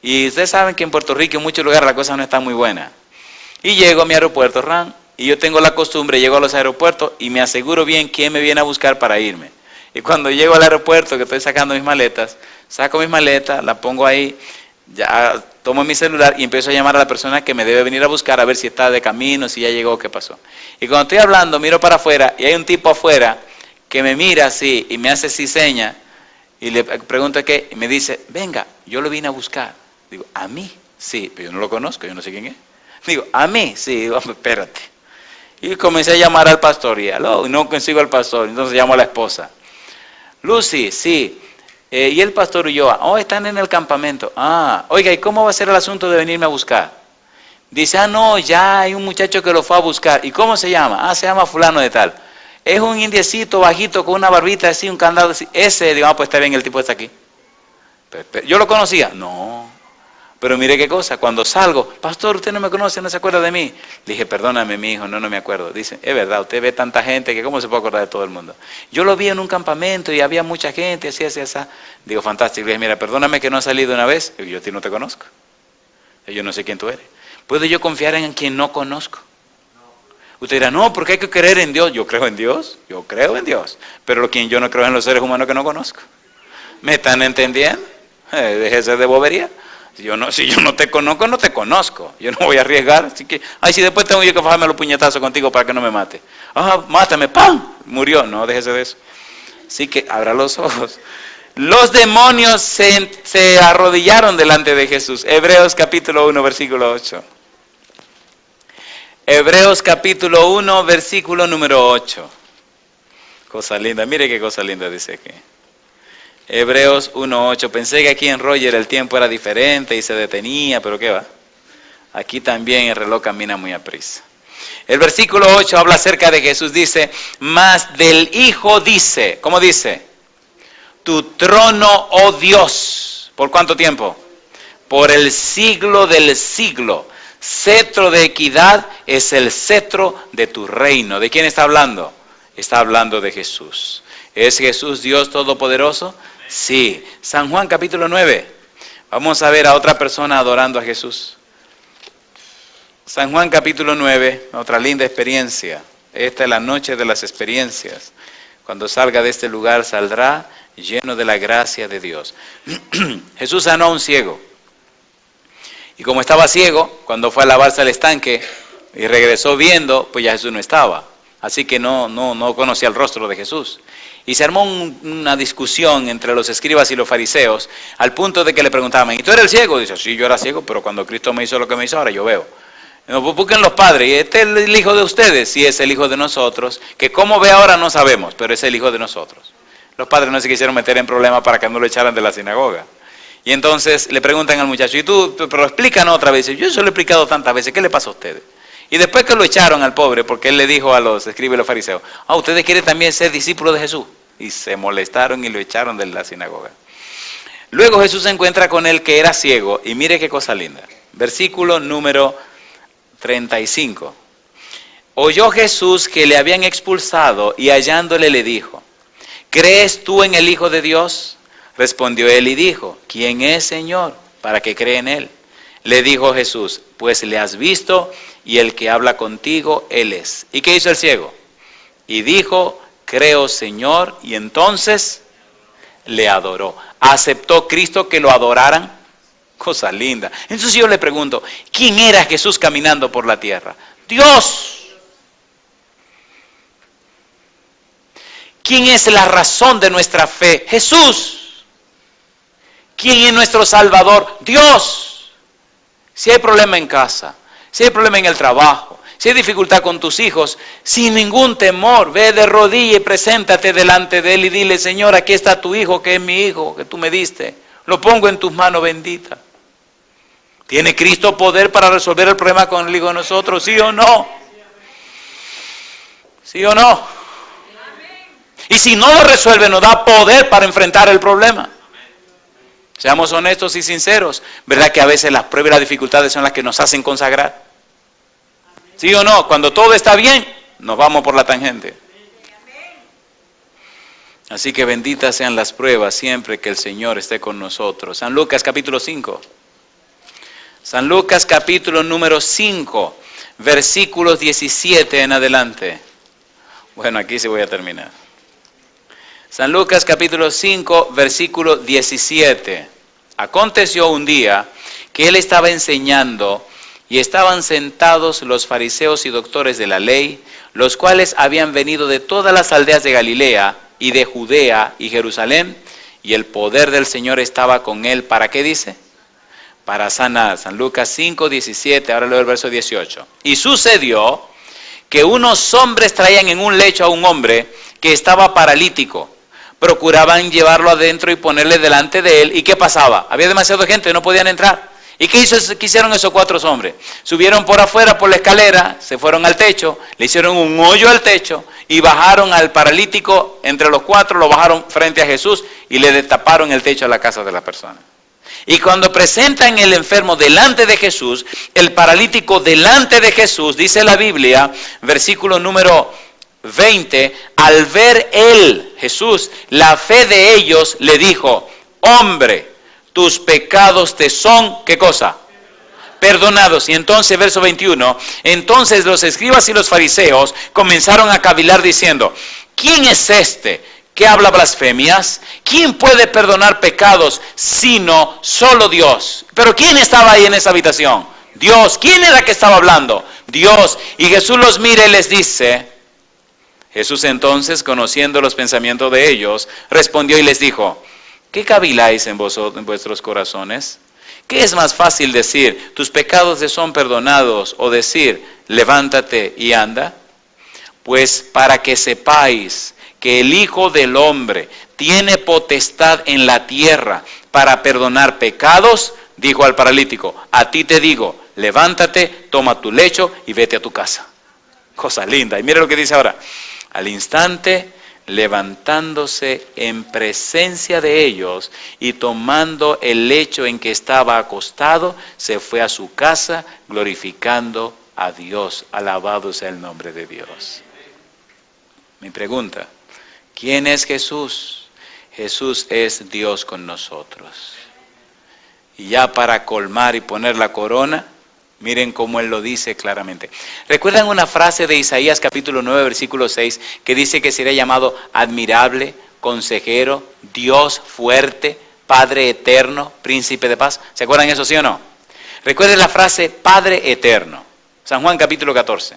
y ustedes saben que en Puerto Rico en muchos lugares la cosa no está muy buena. Y llego a mi aeropuerto, y yo tengo la costumbre, llego a los aeropuertos y me aseguro bien quién me viene a buscar para irme. Y cuando llego al aeropuerto, que estoy sacando mis maletas, saco mis maletas, las pongo ahí, ya tomo mi celular y empiezo a llamar a la persona que me debe venir a buscar a ver si está de camino, si ya llegó, qué pasó. Y cuando estoy hablando, miro para afuera y hay un tipo afuera que me mira así y me hace así seña y le pregunto qué y me dice, venga, yo lo vine a buscar. Digo, ¿a mí? Sí, pero yo no lo conozco, yo no sé quién es. Digo, ¿a mí? Sí, digo, espérate. Y comencé a llamar al pastor y no consigo al pastor, entonces llamo a la esposa. Lucy, sí. Y el pastor Ulloa, están en el campamento. Oiga, ¿y cómo va a ser el asunto de venirme a buscar? Dice, no, ya hay un muchacho que lo fue a buscar. ¿Y cómo se llama? Se llama fulano de tal. Es un indiecito bajito con una barbita así, un candado así. Ese, digo, pues está bien, el tipo está aquí. Pero, ¿yo lo conocía? No. Pero mire qué cosa, cuando salgo, pastor, usted no me conoce, no se acuerda de mí. Le dije, perdóname, mi hijo, no me acuerdo. Dice, es verdad, usted ve tanta gente que cómo se puede acordar de todo el mundo. Yo lo vi en un campamento y había mucha gente, así. Digo, fantástico. Le dije, mira, perdóname que no has salido una vez. Digo, yo a ti no te conozco. Yo no sé quién tú eres. ¿Puedo yo confiar en quien no conozco? Usted dirá, no, porque hay que creer en Dios. Yo creo en Dios, pero quien yo no creo en los seres humanos que no conozco. ¿Me están entendiendo? Déjese de bobería. Si yo no te conozco, no te conozco. Yo no voy a arriesgar. Así que, si después tengo yo que fajarme los puñetazos contigo para que no me mate. Mátame, ¡pam! Murió. No, déjese de eso. Así que abra los ojos. Los demonios se arrodillaron delante de Jesús. Hebreos capítulo 1, versículo 8. Hebreos capítulo 1, versículo número 8. Cosa linda. Mire qué cosa linda dice aquí. Hebreos 1:8. Pensé que aquí en Roger el tiempo era diferente y se detenía, pero ¿qué va? Aquí también el reloj camina muy aprisa. El versículo 8 habla acerca de Jesús, dice, mas del Hijo dice, ¿cómo dice? Tu trono, oh Dios, ¿por cuánto tiempo? Por el siglo del siglo. Cetro de equidad es el cetro de tu reino. ¿De quién está hablando? Está hablando de Jesús. ¿Es Jesús Dios Todopoderoso? Sí. San Juan capítulo 9. Vamos a ver a otra persona adorando a Jesús. San Juan capítulo 9, otra linda experiencia. Esta es la noche de las experiencias. Cuando salga de este lugar saldrá lleno de la gracia de Dios. Jesús sanó a un ciego. Y como estaba ciego, cuando fue a lavarse al estanque y regresó viendo, pues ya Jesús no estaba. Así que no conocía el rostro de Jesús. Y se armó una discusión entre los escribas y los fariseos, al punto de que le preguntaban, ¿y tú eres el ciego? Dice, sí, yo era ciego, pero cuando Cristo me hizo lo que me hizo, ahora yo veo. No, pues busquen los padres, y este es el hijo de ustedes, sí es el hijo de nosotros, que cómo ve ahora no sabemos, pero es el hijo de nosotros. Los padres no se quisieron meter en problemas para que no lo echaran de la sinagoga. Y entonces le preguntan al muchacho, ¿y tú? Pero explícanos otra vez. Yo se lo he explicado tantas veces, ¿qué le pasa a ustedes? Y después que lo echaron al pobre, porque él le dijo a los escribas y los fariseos, ¿ustedes quieren también ser discípulos de Jesús? Y se molestaron y lo echaron de la sinagoga. Luego Jesús se encuentra con él que era ciego, y mire qué cosa linda. Versículo número 35. Oyó Jesús que le habían expulsado, y hallándole le dijo, ¿crees tú en el Hijo de Dios? Respondió él y dijo, ¿quién es, Señor, para que cree en él? Le dijo Jesús, pues le has visto, y el que habla contigo, él es. ¿Y qué hizo el ciego? Y dijo, creo, Señor, y entonces le adoró. ¿Aceptó Cristo que lo adoraran? Cosa linda. Entonces yo le pregunto, ¿quién era Jesús caminando por la tierra? Dios. ¿Quién es la razón de nuestra fe? Jesús. ¿Quién es nuestro Salvador? Dios. Si hay problema en casa, si hay problema en el trabajo, si hay dificultad con tus hijos, sin ningún temor, ve de rodillas y preséntate delante de él y dile, Señor, aquí está tu hijo, que es mi hijo, que tú me diste. Lo pongo en tus manos benditas. ¿Tiene Cristo poder para resolver el problema con el hijo de nosotros? ¿Sí o no? ¿Sí o no? Y si no lo resuelve, nos da poder para enfrentar el problema. Seamos honestos y sinceros. ¿Verdad que a veces las pruebas y las dificultades son las que nos hacen consagrar? ¿Sí o no? Cuando todo está bien, nos vamos por la tangente. Así que benditas sean las pruebas siempre que el Señor esté con nosotros. San Lucas capítulo 5. San Lucas capítulo número 5, versículos 17 en adelante. Bueno, aquí sí voy a terminar. San Lucas capítulo 5, versículo 17. Aconteció un día que él estaba enseñando y estaban sentados los fariseos y doctores de la ley, los cuales habían venido de todas las aldeas de Galilea y de Judea y Jerusalén, y el poder del Señor estaba con él. ¿Para qué dice? Para sanar. San Lucas 5, 17, ahora leo el verso 18. Y sucedió que unos hombres traían en un lecho a un hombre que estaba paralítico. Procuraban llevarlo adentro y ponerle delante de él. ¿Y qué pasaba? Había demasiada gente, no podían entrar. ¿Y qué hicieron esos 4 hombres? Subieron por afuera por la escalera, se fueron al techo, le hicieron un hoyo al techo y bajaron al paralítico entre los 4, lo bajaron frente a Jesús y le destaparon el techo a la casa de la persona. Y cuando presentan el enfermo delante de Jesús, el paralítico delante de Jesús, dice la Biblia, versículo número 20, al ver él, Jesús, la fe de ellos, le dijo, hombre, tus pecados te son, ¿qué cosa? Perdonados. Y entonces, verso 21, entonces los escribas y los fariseos comenzaron a cavilar diciendo, ¿quién es este que habla blasfemias? ¿Quién puede perdonar pecados sino solo Dios? Pero ¿quién estaba ahí en esa habitación? Dios. ¿Quién era que estaba hablando? Dios. Y Jesús los mira y les dice, Jesús entonces, conociendo los pensamientos de ellos, respondió y les dijo, ¿qué caviláis en vuestros corazones? ¿Qué es más fácil decir, tus pecados te son perdonados, o decir, levántate y anda? Pues para que sepáis que el Hijo del Hombre tiene potestad en la tierra para perdonar pecados, dijo al paralítico, a ti te digo, levántate, toma tu lecho y vete a tu casa. Cosa linda. Y mire lo que dice ahora. Al instante, levantándose en presencia de ellos y tomando el lecho en que estaba acostado, se fue a su casa glorificando a Dios. Alabado sea el nombre de Dios. Mi pregunta, ¿quién es Jesús? Jesús es Dios con nosotros. Y ya para colmar y poner la corona, miren cómo Él lo dice claramente. ¿Recuerdan una frase de Isaías capítulo 9, versículo 6, que dice que sería llamado admirable, consejero, Dios fuerte, Padre eterno, príncipe de paz. ¿Se acuerdan eso, sí o no? Recuerden la frase Padre eterno. San Juan capítulo 14.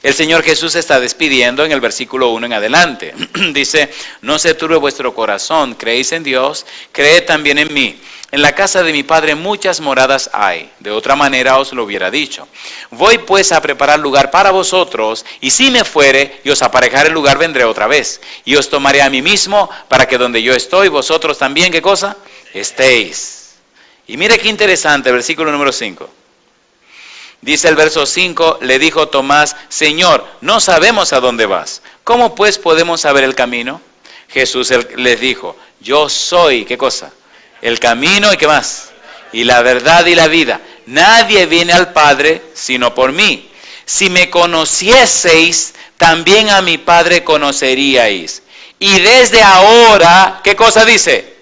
El Señor Jesús se está despidiendo en el versículo 1 en adelante. Dice, no se turbe vuestro corazón, creéis en Dios, creed también en mí. En la casa de mi Padre muchas moradas hay, de otra manera os lo hubiera dicho. Voy pues a preparar lugar para vosotros, y si me fuere y os aparejare el lugar, vendré otra vez. Y os tomaré a mí mismo, para que donde yo estoy, vosotros también, ¿qué cosa? Estéis. Y mire qué interesante, versículo número 5. Dice el verso 5, le dijo Tomás, Señor, no sabemos a dónde vas. ¿Cómo pues podemos saber el camino? Jesús les dijo, yo soy, ¿qué cosa? El camino y ¿qué más? Y la verdad y la vida. Nadie viene al Padre sino por mí. Si me conocieseis, también a mi Padre conoceríais. Y desde ahora, ¿qué cosa dice?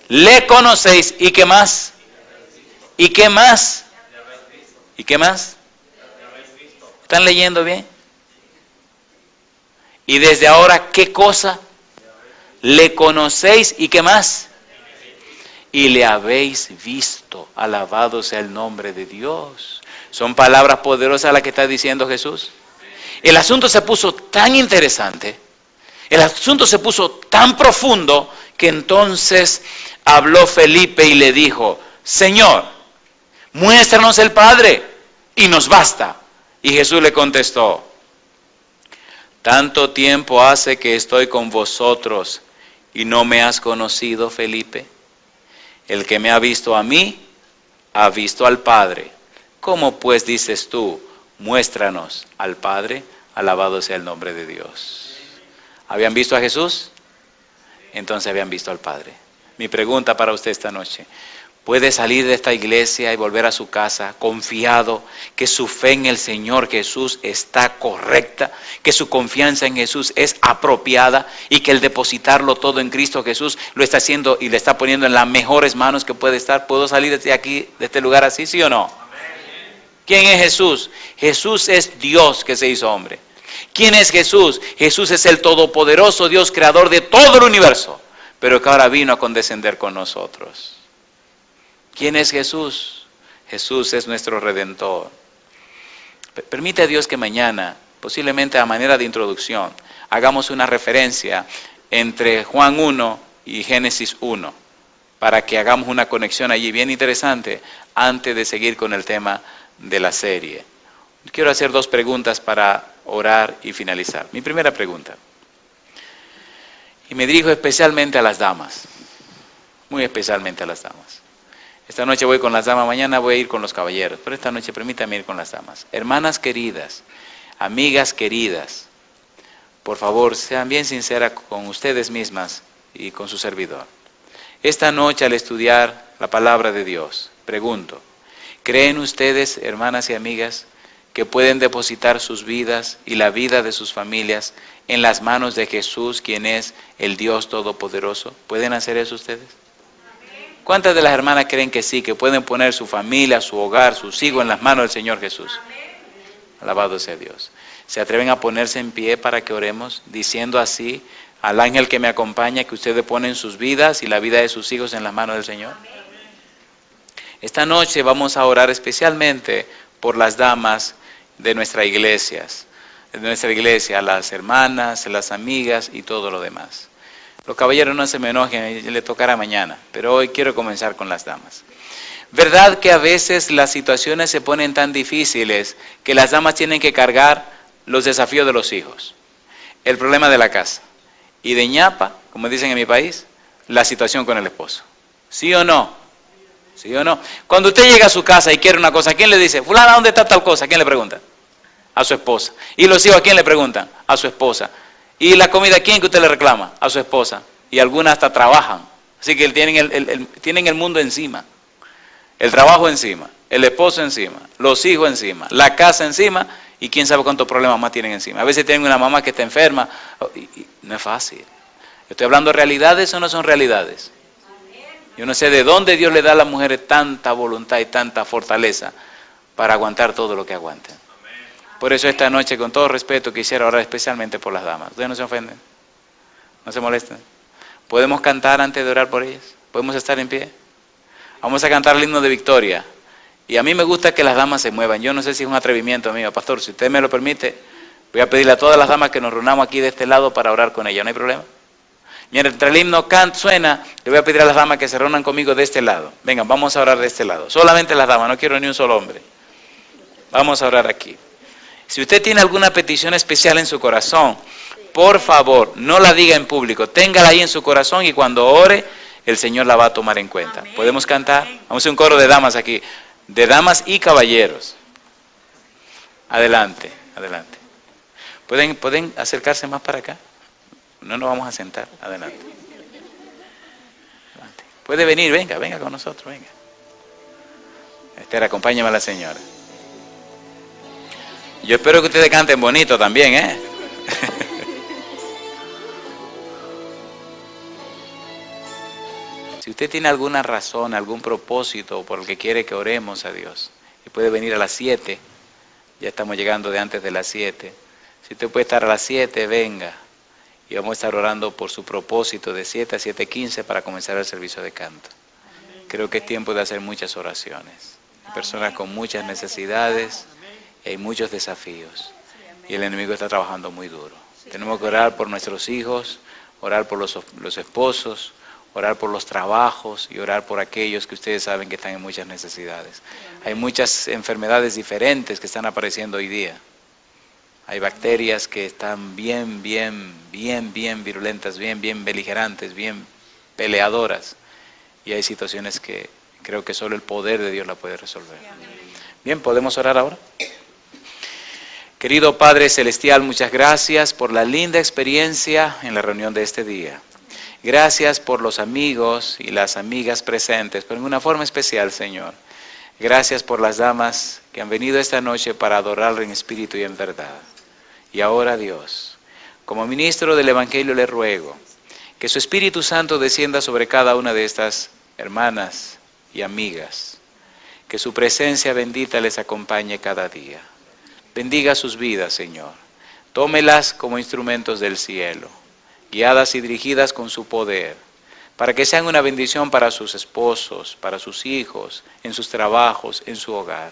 Le conocéis. ¿Y qué más? ¿Y qué más? ¿Y qué más? ¿Están leyendo bien? Y desde ahora, ¿qué cosa? Le conocéis y ¿qué más? Y le habéis visto. Alabado sea el nombre de Dios. Son palabras poderosas las que está diciendo Jesús. El asunto se puso tan interesante, el asunto se puso tan profundo, que entonces habló Felipe y le dijo, Señor, muéstranos el Padre y nos basta. Y Jesús le contestó, tanto tiempo hace que estoy con vosotros y no me has conocido, Felipe. El que me ha visto a mí, ha visto al Padre. ¿Cómo pues dices tú, muéstranos al Padre? Alabado sea el nombre de Dios. ¿Habían visto a Jesús? Entonces habían visto al Padre. Mi pregunta para usted esta noche, ¿puede salir de esta iglesia y volver a su casa confiado que su fe en el Señor Jesús está correcta, que su confianza en Jesús es apropiada y que el depositarlo todo en Cristo Jesús lo está haciendo y le está poniendo en las mejores manos que puede estar? ¿Puedo salir de aquí, de este lugar así, sí o no? ¿Quién es Jesús? Jesús es Dios que se hizo hombre. ¿Quién es Jesús? Jesús es el todopoderoso Dios creador de todo el universo, pero que ahora vino a condescender con nosotros. ¿Quién es Jesús? Jesús es nuestro Redentor. Permite a Dios que mañana, posiblemente a manera de introducción, hagamos una referencia entre Juan 1 y Génesis 1, para que hagamos una conexión allí bien interesante antes de seguir con el tema de la serie. Quiero hacer 2 preguntas para orar y finalizar. Mi primera pregunta, y me dirijo especialmente a las damas, muy especialmente a las damas. Esta noche voy con las damas, mañana voy a ir con los caballeros, pero esta noche permítame ir con las damas. Hermanas queridas, amigas queridas, por favor, sean bien sinceras con ustedes mismas y con su servidor. Esta noche, al estudiar la palabra de Dios, pregunto, ¿creen ustedes, hermanas y amigas, que pueden depositar sus vidas y la vida de sus familias en las manos de Jesús, quien es el Dios Todopoderoso? ¿Pueden hacer eso ustedes? ¿Cuántas de las hermanas creen que sí, que pueden poner su familia, su hogar, sus hijos en las manos del Señor Jesús? Alabado sea Dios. ¿Se atreven a ponerse en pie para que oremos, diciendo así al ángel que me acompaña, que ustedes ponen sus vidas y la vida de sus hijos en las manos del Señor? Esta noche vamos a orar especialmente por las damas de nuestra iglesia, las hermanas, las amigas y todo lo demás. Los caballeros no se me enojen, le tocará mañana, pero hoy quiero comenzar con las damas. ¿Verdad que a veces las situaciones se ponen tan difíciles que las damas tienen que cargar los desafíos de los hijos, el problema de la casa y de ñapa, como dicen en mi país, la situación con el esposo? ¿Sí o no? ¿Sí o no? Cuando usted llega a su casa y quiere una cosa, ¿quién le dice? Fulana, ¿dónde está tal cosa? ¿A quién le pregunta? A su esposa. ¿Y los hijos a quién le preguntan? A su esposa. ¿Y la comida a quién que usted le reclama? A su esposa. Y algunas hasta trabajan. Así que tienen el mundo encima. El trabajo encima, el esposo encima, los hijos encima, la casa encima, y quién sabe cuántos problemas más tienen encima. A veces tienen una mamá que está enferma, y no es fácil. ¿Estoy hablando de realidades o no son realidades? Yo no sé de dónde Dios le da a las mujeres tanta voluntad y tanta fortaleza para aguantar todo lo que aguanten. Por eso esta noche, con todo respeto, quisiera orar especialmente por las damas. ¿Ustedes no se ofenden? No se molesten. ¿Podemos cantar antes de orar por ellas? ¿Podemos estar en pie? Vamos a cantar el himno de victoria. Y a mí me gusta que las damas se muevan. Yo no sé si es un atrevimiento mío, pastor. Si usted me lo permite, voy a pedirle a todas las damas que nos reunamos aquí de este lado para orar con ellas. ¿No hay problema? Mientras el himno suena, le voy a pedir a las damas que se reúnan conmigo de este lado. Vengan, vamos a orar de este lado. Solamente las damas, no quiero ni un solo hombre. Vamos a orar aquí. Si usted tiene alguna petición especial en su corazón, por favor, no la diga en público. Téngala ahí en su corazón y cuando ore, el Señor la va a tomar en cuenta. Amén. ¿Podemos cantar? Vamos a hacer un coro de damas aquí. De damas y caballeros. Adelante, adelante. ¿Pueden acercarse más para acá? No nos vamos a sentar. Adelante. Adelante. Puede venir, venga con nosotros, venga. Esther, acompáñame a la señora. Yo espero que ustedes canten bonito también, ¿eh? Si usted tiene alguna razón, algún propósito por el que quiere que oremos a Dios, y puede venir a las 7, ya estamos llegando de antes de las 7. Si usted puede estar a las 7, venga. Y vamos a estar orando por su propósito de 7 a 7:15 para comenzar el servicio de canto. Creo que es tiempo de hacer muchas oraciones. Hay personas con muchas necesidades y hay muchos desafíos. Y el enemigo está trabajando muy duro. Tenemos que orar por nuestros hijos, orar por los esposos, orar por los trabajos y orar por aquellos que ustedes saben que están en muchas necesidades. Hay muchas enfermedades diferentes que están apareciendo hoy día. Hay bacterias que están bien virulentas, bien beligerantes, bien peleadoras. Y hay situaciones que creo que solo el poder de Dios la puede resolver. Bien, ¿podemos orar ahora? Querido Padre Celestial, muchas gracias por la linda experiencia en la reunión de este día. Gracias por los amigos y las amigas presentes, pero en una forma especial, Señor. Gracias por las damas que han venido esta noche para adorarle en espíritu y en verdad. Y ahora, Dios, como ministro del Evangelio le ruego que su Espíritu Santo descienda sobre cada una de estas hermanas y amigas. Que su presencia bendita les acompañe cada día. Bendiga sus vidas, Señor. Tómelas como instrumentos del cielo, guiadas y dirigidas con su poder, para que sean una bendición para sus esposos, para sus hijos, en sus trabajos, en su hogar.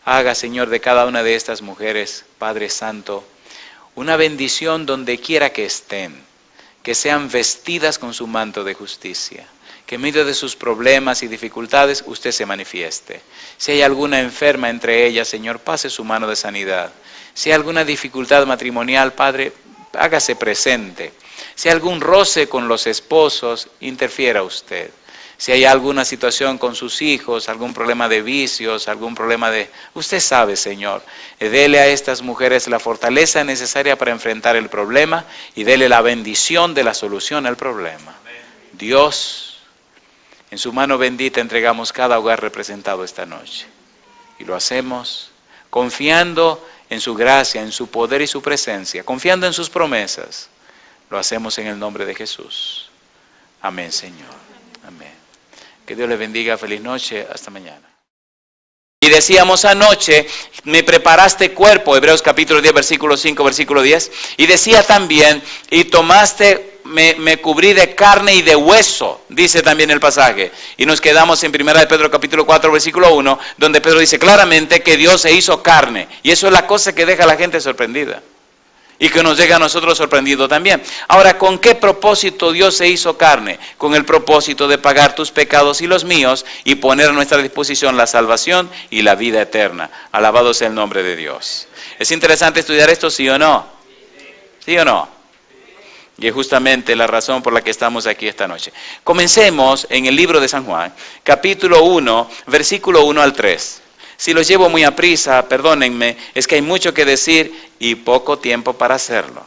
Haga, Señor, de cada una de estas mujeres, Padre Santo, una bendición donde quiera que estén, que sean vestidas con su manto de justicia, que en medio de sus problemas y dificultades usted se manifieste. Si hay alguna enferma entre ellas, Señor, pase su mano de sanidad. Si hay alguna dificultad matrimonial, Padre, hágase presente. Si hay algún roce con los esposos, interfiera usted. Si hay alguna situación con sus hijos, algún problema de vicios, algún problema de... Usted sabe, Señor, dele a estas mujeres la fortaleza necesaria para enfrentar el problema y dele la bendición de la solución al problema. Dios, en su mano bendita entregamos cada hogar representado esta noche. Y lo hacemos confiando en su gracia, en su poder y su presencia, confiando en sus promesas. Lo hacemos en el nombre de Jesús. Amén, Señor. Amén. Que Dios les bendiga. Feliz noche. Hasta mañana. Y decíamos anoche, me preparaste cuerpo, Hebreos capítulo 10, versículo 5, versículo 10. Y decía también, y tomaste, me cubrí de carne y de hueso, dice también el pasaje. Y nos quedamos en 1 de Pedro capítulo 4, versículo 1, donde Pedro dice claramente que Dios se hizo carne. Y eso es la cosa que deja a la gente sorprendida. Y que nos llega a nosotros sorprendido también. Ahora, ¿con qué propósito Dios se hizo carne? Con el propósito de pagar tus pecados y los míos y poner a nuestra disposición la salvación y la vida eterna. Alabado sea el nombre de Dios. ¿Es interesante estudiar esto, sí o no? ¿Sí o no? Y es justamente la razón por la que estamos aquí esta noche. Comencemos en el libro de San Juan, capítulo 1, versículo 1 al 3. Si los llevo muy a prisa, perdónenme, es que hay mucho que decir y poco tiempo para hacerlo.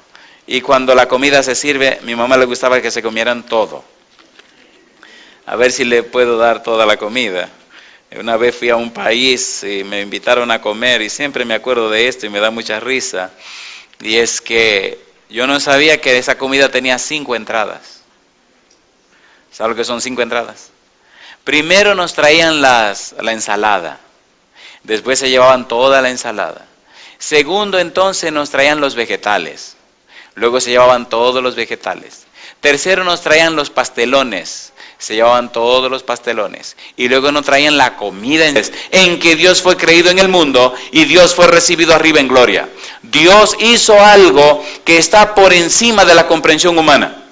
Y cuando la comida se sirve, mi mamá le gustaba que se comieran todo. A ver si le puedo dar toda la comida. Una vez fui a un país y me invitaron a comer y siempre me acuerdo de esto y me da mucha risa. Y es que yo no sabía que esa comida tenía 5 entradas. ¿Sabes lo que son 5 entradas? Primero nos traían la ensalada. Después se llevaban toda la ensalada. Segundo, entonces nos traían los vegetales. Luego se llevaban todos los vegetales. Tercero nos traían los pastelones. Se llevaban todos los pastelones. Y luego nos traían la comida en que Dios fue creído en el mundo y Dios fue recibido arriba en gloria. Dios hizo algo que está por encima de la comprensión humana.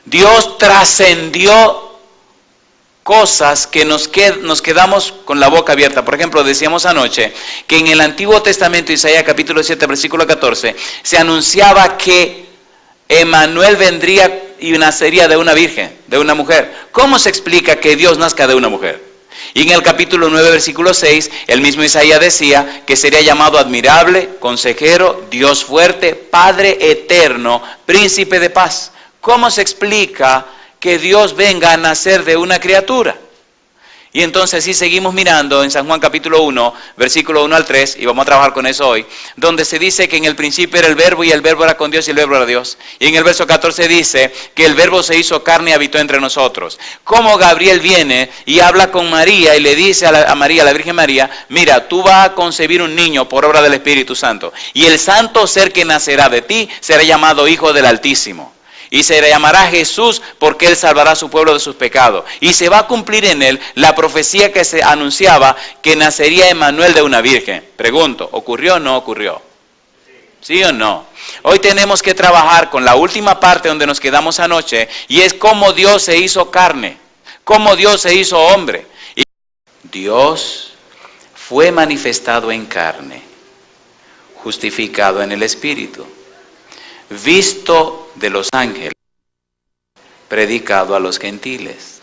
Dios trascendió cosas que nos quedamos con la boca abierta. Por ejemplo, decíamos anoche que en el Antiguo Testamento, Isaías capítulo 7, versículo 14, se anunciaba que Emmanuel vendría y nacería de una virgen, de una mujer. ¿Cómo se explica que Dios nazca de una mujer? Y en el capítulo 9, versículo 6, el mismo Isaías decía que sería llamado admirable, consejero, Dios fuerte, Padre eterno, príncipe de paz. ¿Cómo se explica que Dios venga a nacer de una criatura? Y entonces sí seguimos mirando en San Juan capítulo 1, versículo 1 al 3, y vamos a trabajar con eso hoy, donde se dice que en el principio era el verbo, y el verbo era con Dios, y el verbo era Dios. Y en el verso 14 dice que el verbo se hizo carne y habitó entre nosotros. Como Gabriel viene y habla con María y le dice a María, la Virgen María, mira, tú vas a concebir un niño por obra del Espíritu Santo, y el santo ser que nacerá de ti será llamado Hijo del Altísimo. Y se le llamará Jesús porque Él salvará a su pueblo de sus pecados. Y se va a cumplir en Él la profecía que se anunciaba que nacería Emmanuel de una virgen. Pregunto, ¿ocurrió o no ocurrió? ¿Sí o no? Hoy tenemos que trabajar con la última parte donde nos quedamos anoche, y es cómo Dios se hizo carne, cómo Dios se hizo hombre. Y Dios fue manifestado en carne, justificado en el Espíritu, visto de los ángeles, predicado a los gentiles,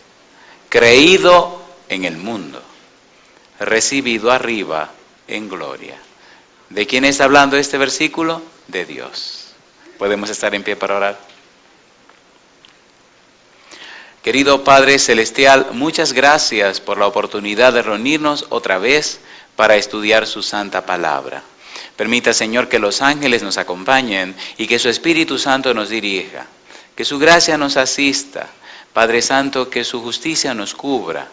creído en el mundo, recibido arriba en gloria. ¿De quién está hablando este versículo? De Dios. ¿Podemos estar en pie para orar? Querido Padre Celestial, muchas gracias por la oportunidad de reunirnos otra vez para estudiar su santa palabra. Permita, Señor, que los ángeles nos acompañen y que su Espíritu Santo nos dirija, que su gracia nos asista. Padre Santo, que su justicia nos cubra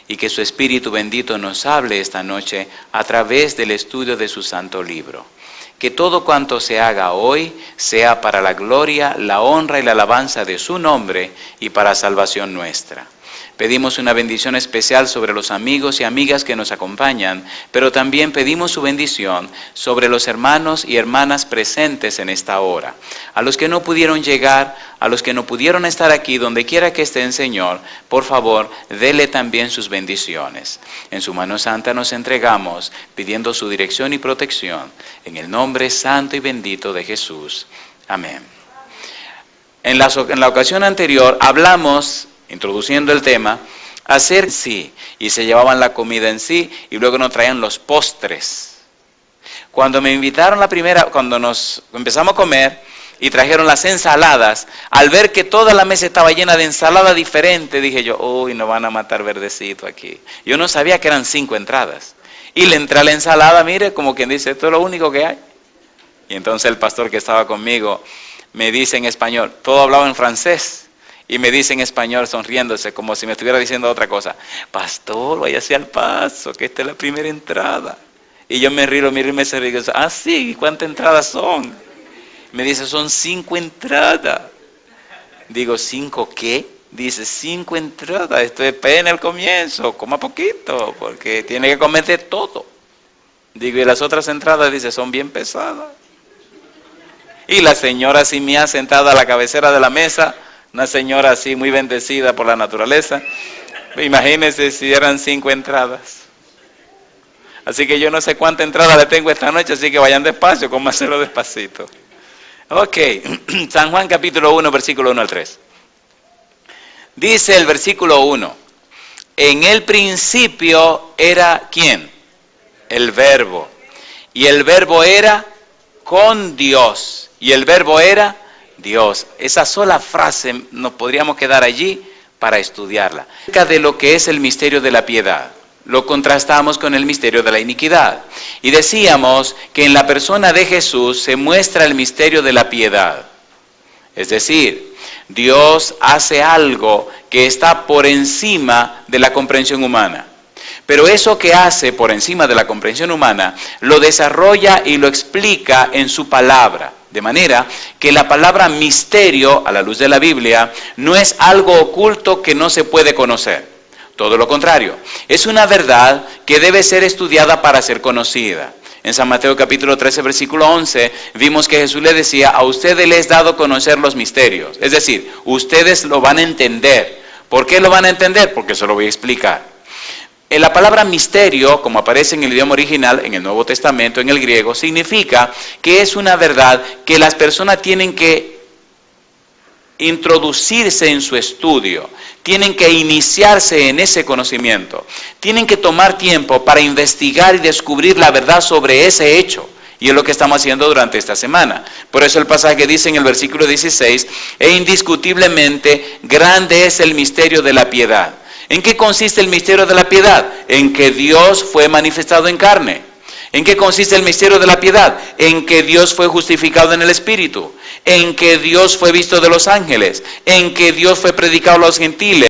y que su Espíritu bendito nos hable esta noche a través del estudio de su santo libro. Que todo cuanto se haga hoy sea para la gloria, la honra y la alabanza de su nombre y para salvación nuestra. Pedimos una bendición especial sobre los amigos y amigas que nos acompañan, pero también pedimos su bendición sobre los hermanos y hermanas presentes en esta hora. A los que no pudieron llegar, a los que no pudieron estar aquí, donde quiera que estén, Señor, por favor, dele también sus bendiciones. En su mano santa nos entregamos, pidiendo su dirección y protección, en el nombre santo y bendito de Jesús. Amén. En la ocasión anterior hablamos, introduciendo el tema, hacer sí, y se llevaban la comida en sí, y luego nos traían los postres. Cuando me invitaron cuando nos empezamos a comer, y trajeron las ensaladas, al ver que toda la mesa estaba llena de ensalada diferente, dije yo, uy, nos van a matar verdecito aquí. Yo no sabía que eran 5 entradas. Y le entré a la ensalada, mire, como quien dice, esto es lo único que hay. Y entonces el pastor que estaba conmigo me dice en español, todo hablaba en francés, y me dice en español sonriéndose como si me estuviera diciendo otra cosa, pastor, váyase al paso, que esta es la primera entrada. Y yo me río, miro y me digo, ah sí, ¿cuántas entradas son? Me dice, son 5 entradas. Digo, ¿5 qué? Dice, 5 entradas, esto es pena al comienzo, coma poquito, porque tiene que comer de todo. Digo, y las otras entradas, dice, son bien pesadas. Y la señora así mía sentada a la cabecera de la mesa, una señora así muy bendecida por la naturaleza. Imagínense si eran 5 entradas. Así que yo no sé cuánta entrada le tengo esta noche, así que vayan despacio, cómanselo despacito. Ok, San Juan capítulo 1, versículo 1 al 3. Dice el versículo 1, en el principio era ¿quién? El verbo. Y el verbo era con Dios. Y el verbo era Dios. Esa sola frase nos podríamos quedar allí para estudiarla. Acerca de lo que es el misterio de la piedad, lo contrastamos con el misterio de la iniquidad. Y decíamos que en la persona de Jesús se muestra el misterio de la piedad. Es decir, Dios hace algo que está por encima de la comprensión humana. Pero eso que hace por encima de la comprensión humana, lo desarrolla y lo explica en su palabra. De manera que la palabra misterio, a la luz de la Biblia, no es algo oculto que no se puede conocer. Todo lo contrario, es una verdad que debe ser estudiada para ser conocida. En San Mateo capítulo 13, versículo 11, vimos que Jesús le decía, a ustedes les he dado a conocer los misterios. Es decir, ustedes lo van a entender. ¿Por qué lo van a entender? Porque eso lo voy a explicar. La palabra misterio, como aparece en el idioma original, en el Nuevo Testamento, en el griego, significa que es una verdad que las personas tienen que introducirse en su estudio, tienen que iniciarse en ese conocimiento, tienen que tomar tiempo para investigar y descubrir la verdad sobre ese hecho. Y es lo que estamos haciendo durante esta semana. Por eso el pasaje dice en el versículo 16, e indiscutiblemente grande es el misterio de la piedad. ¿En qué consiste el misterio de la piedad? En que Dios fue manifestado en carne. ¿En qué consiste el misterio de la piedad? En que Dios fue justificado en el Espíritu. En que Dios fue visto de los ángeles. En que Dios fue predicado a los gentiles.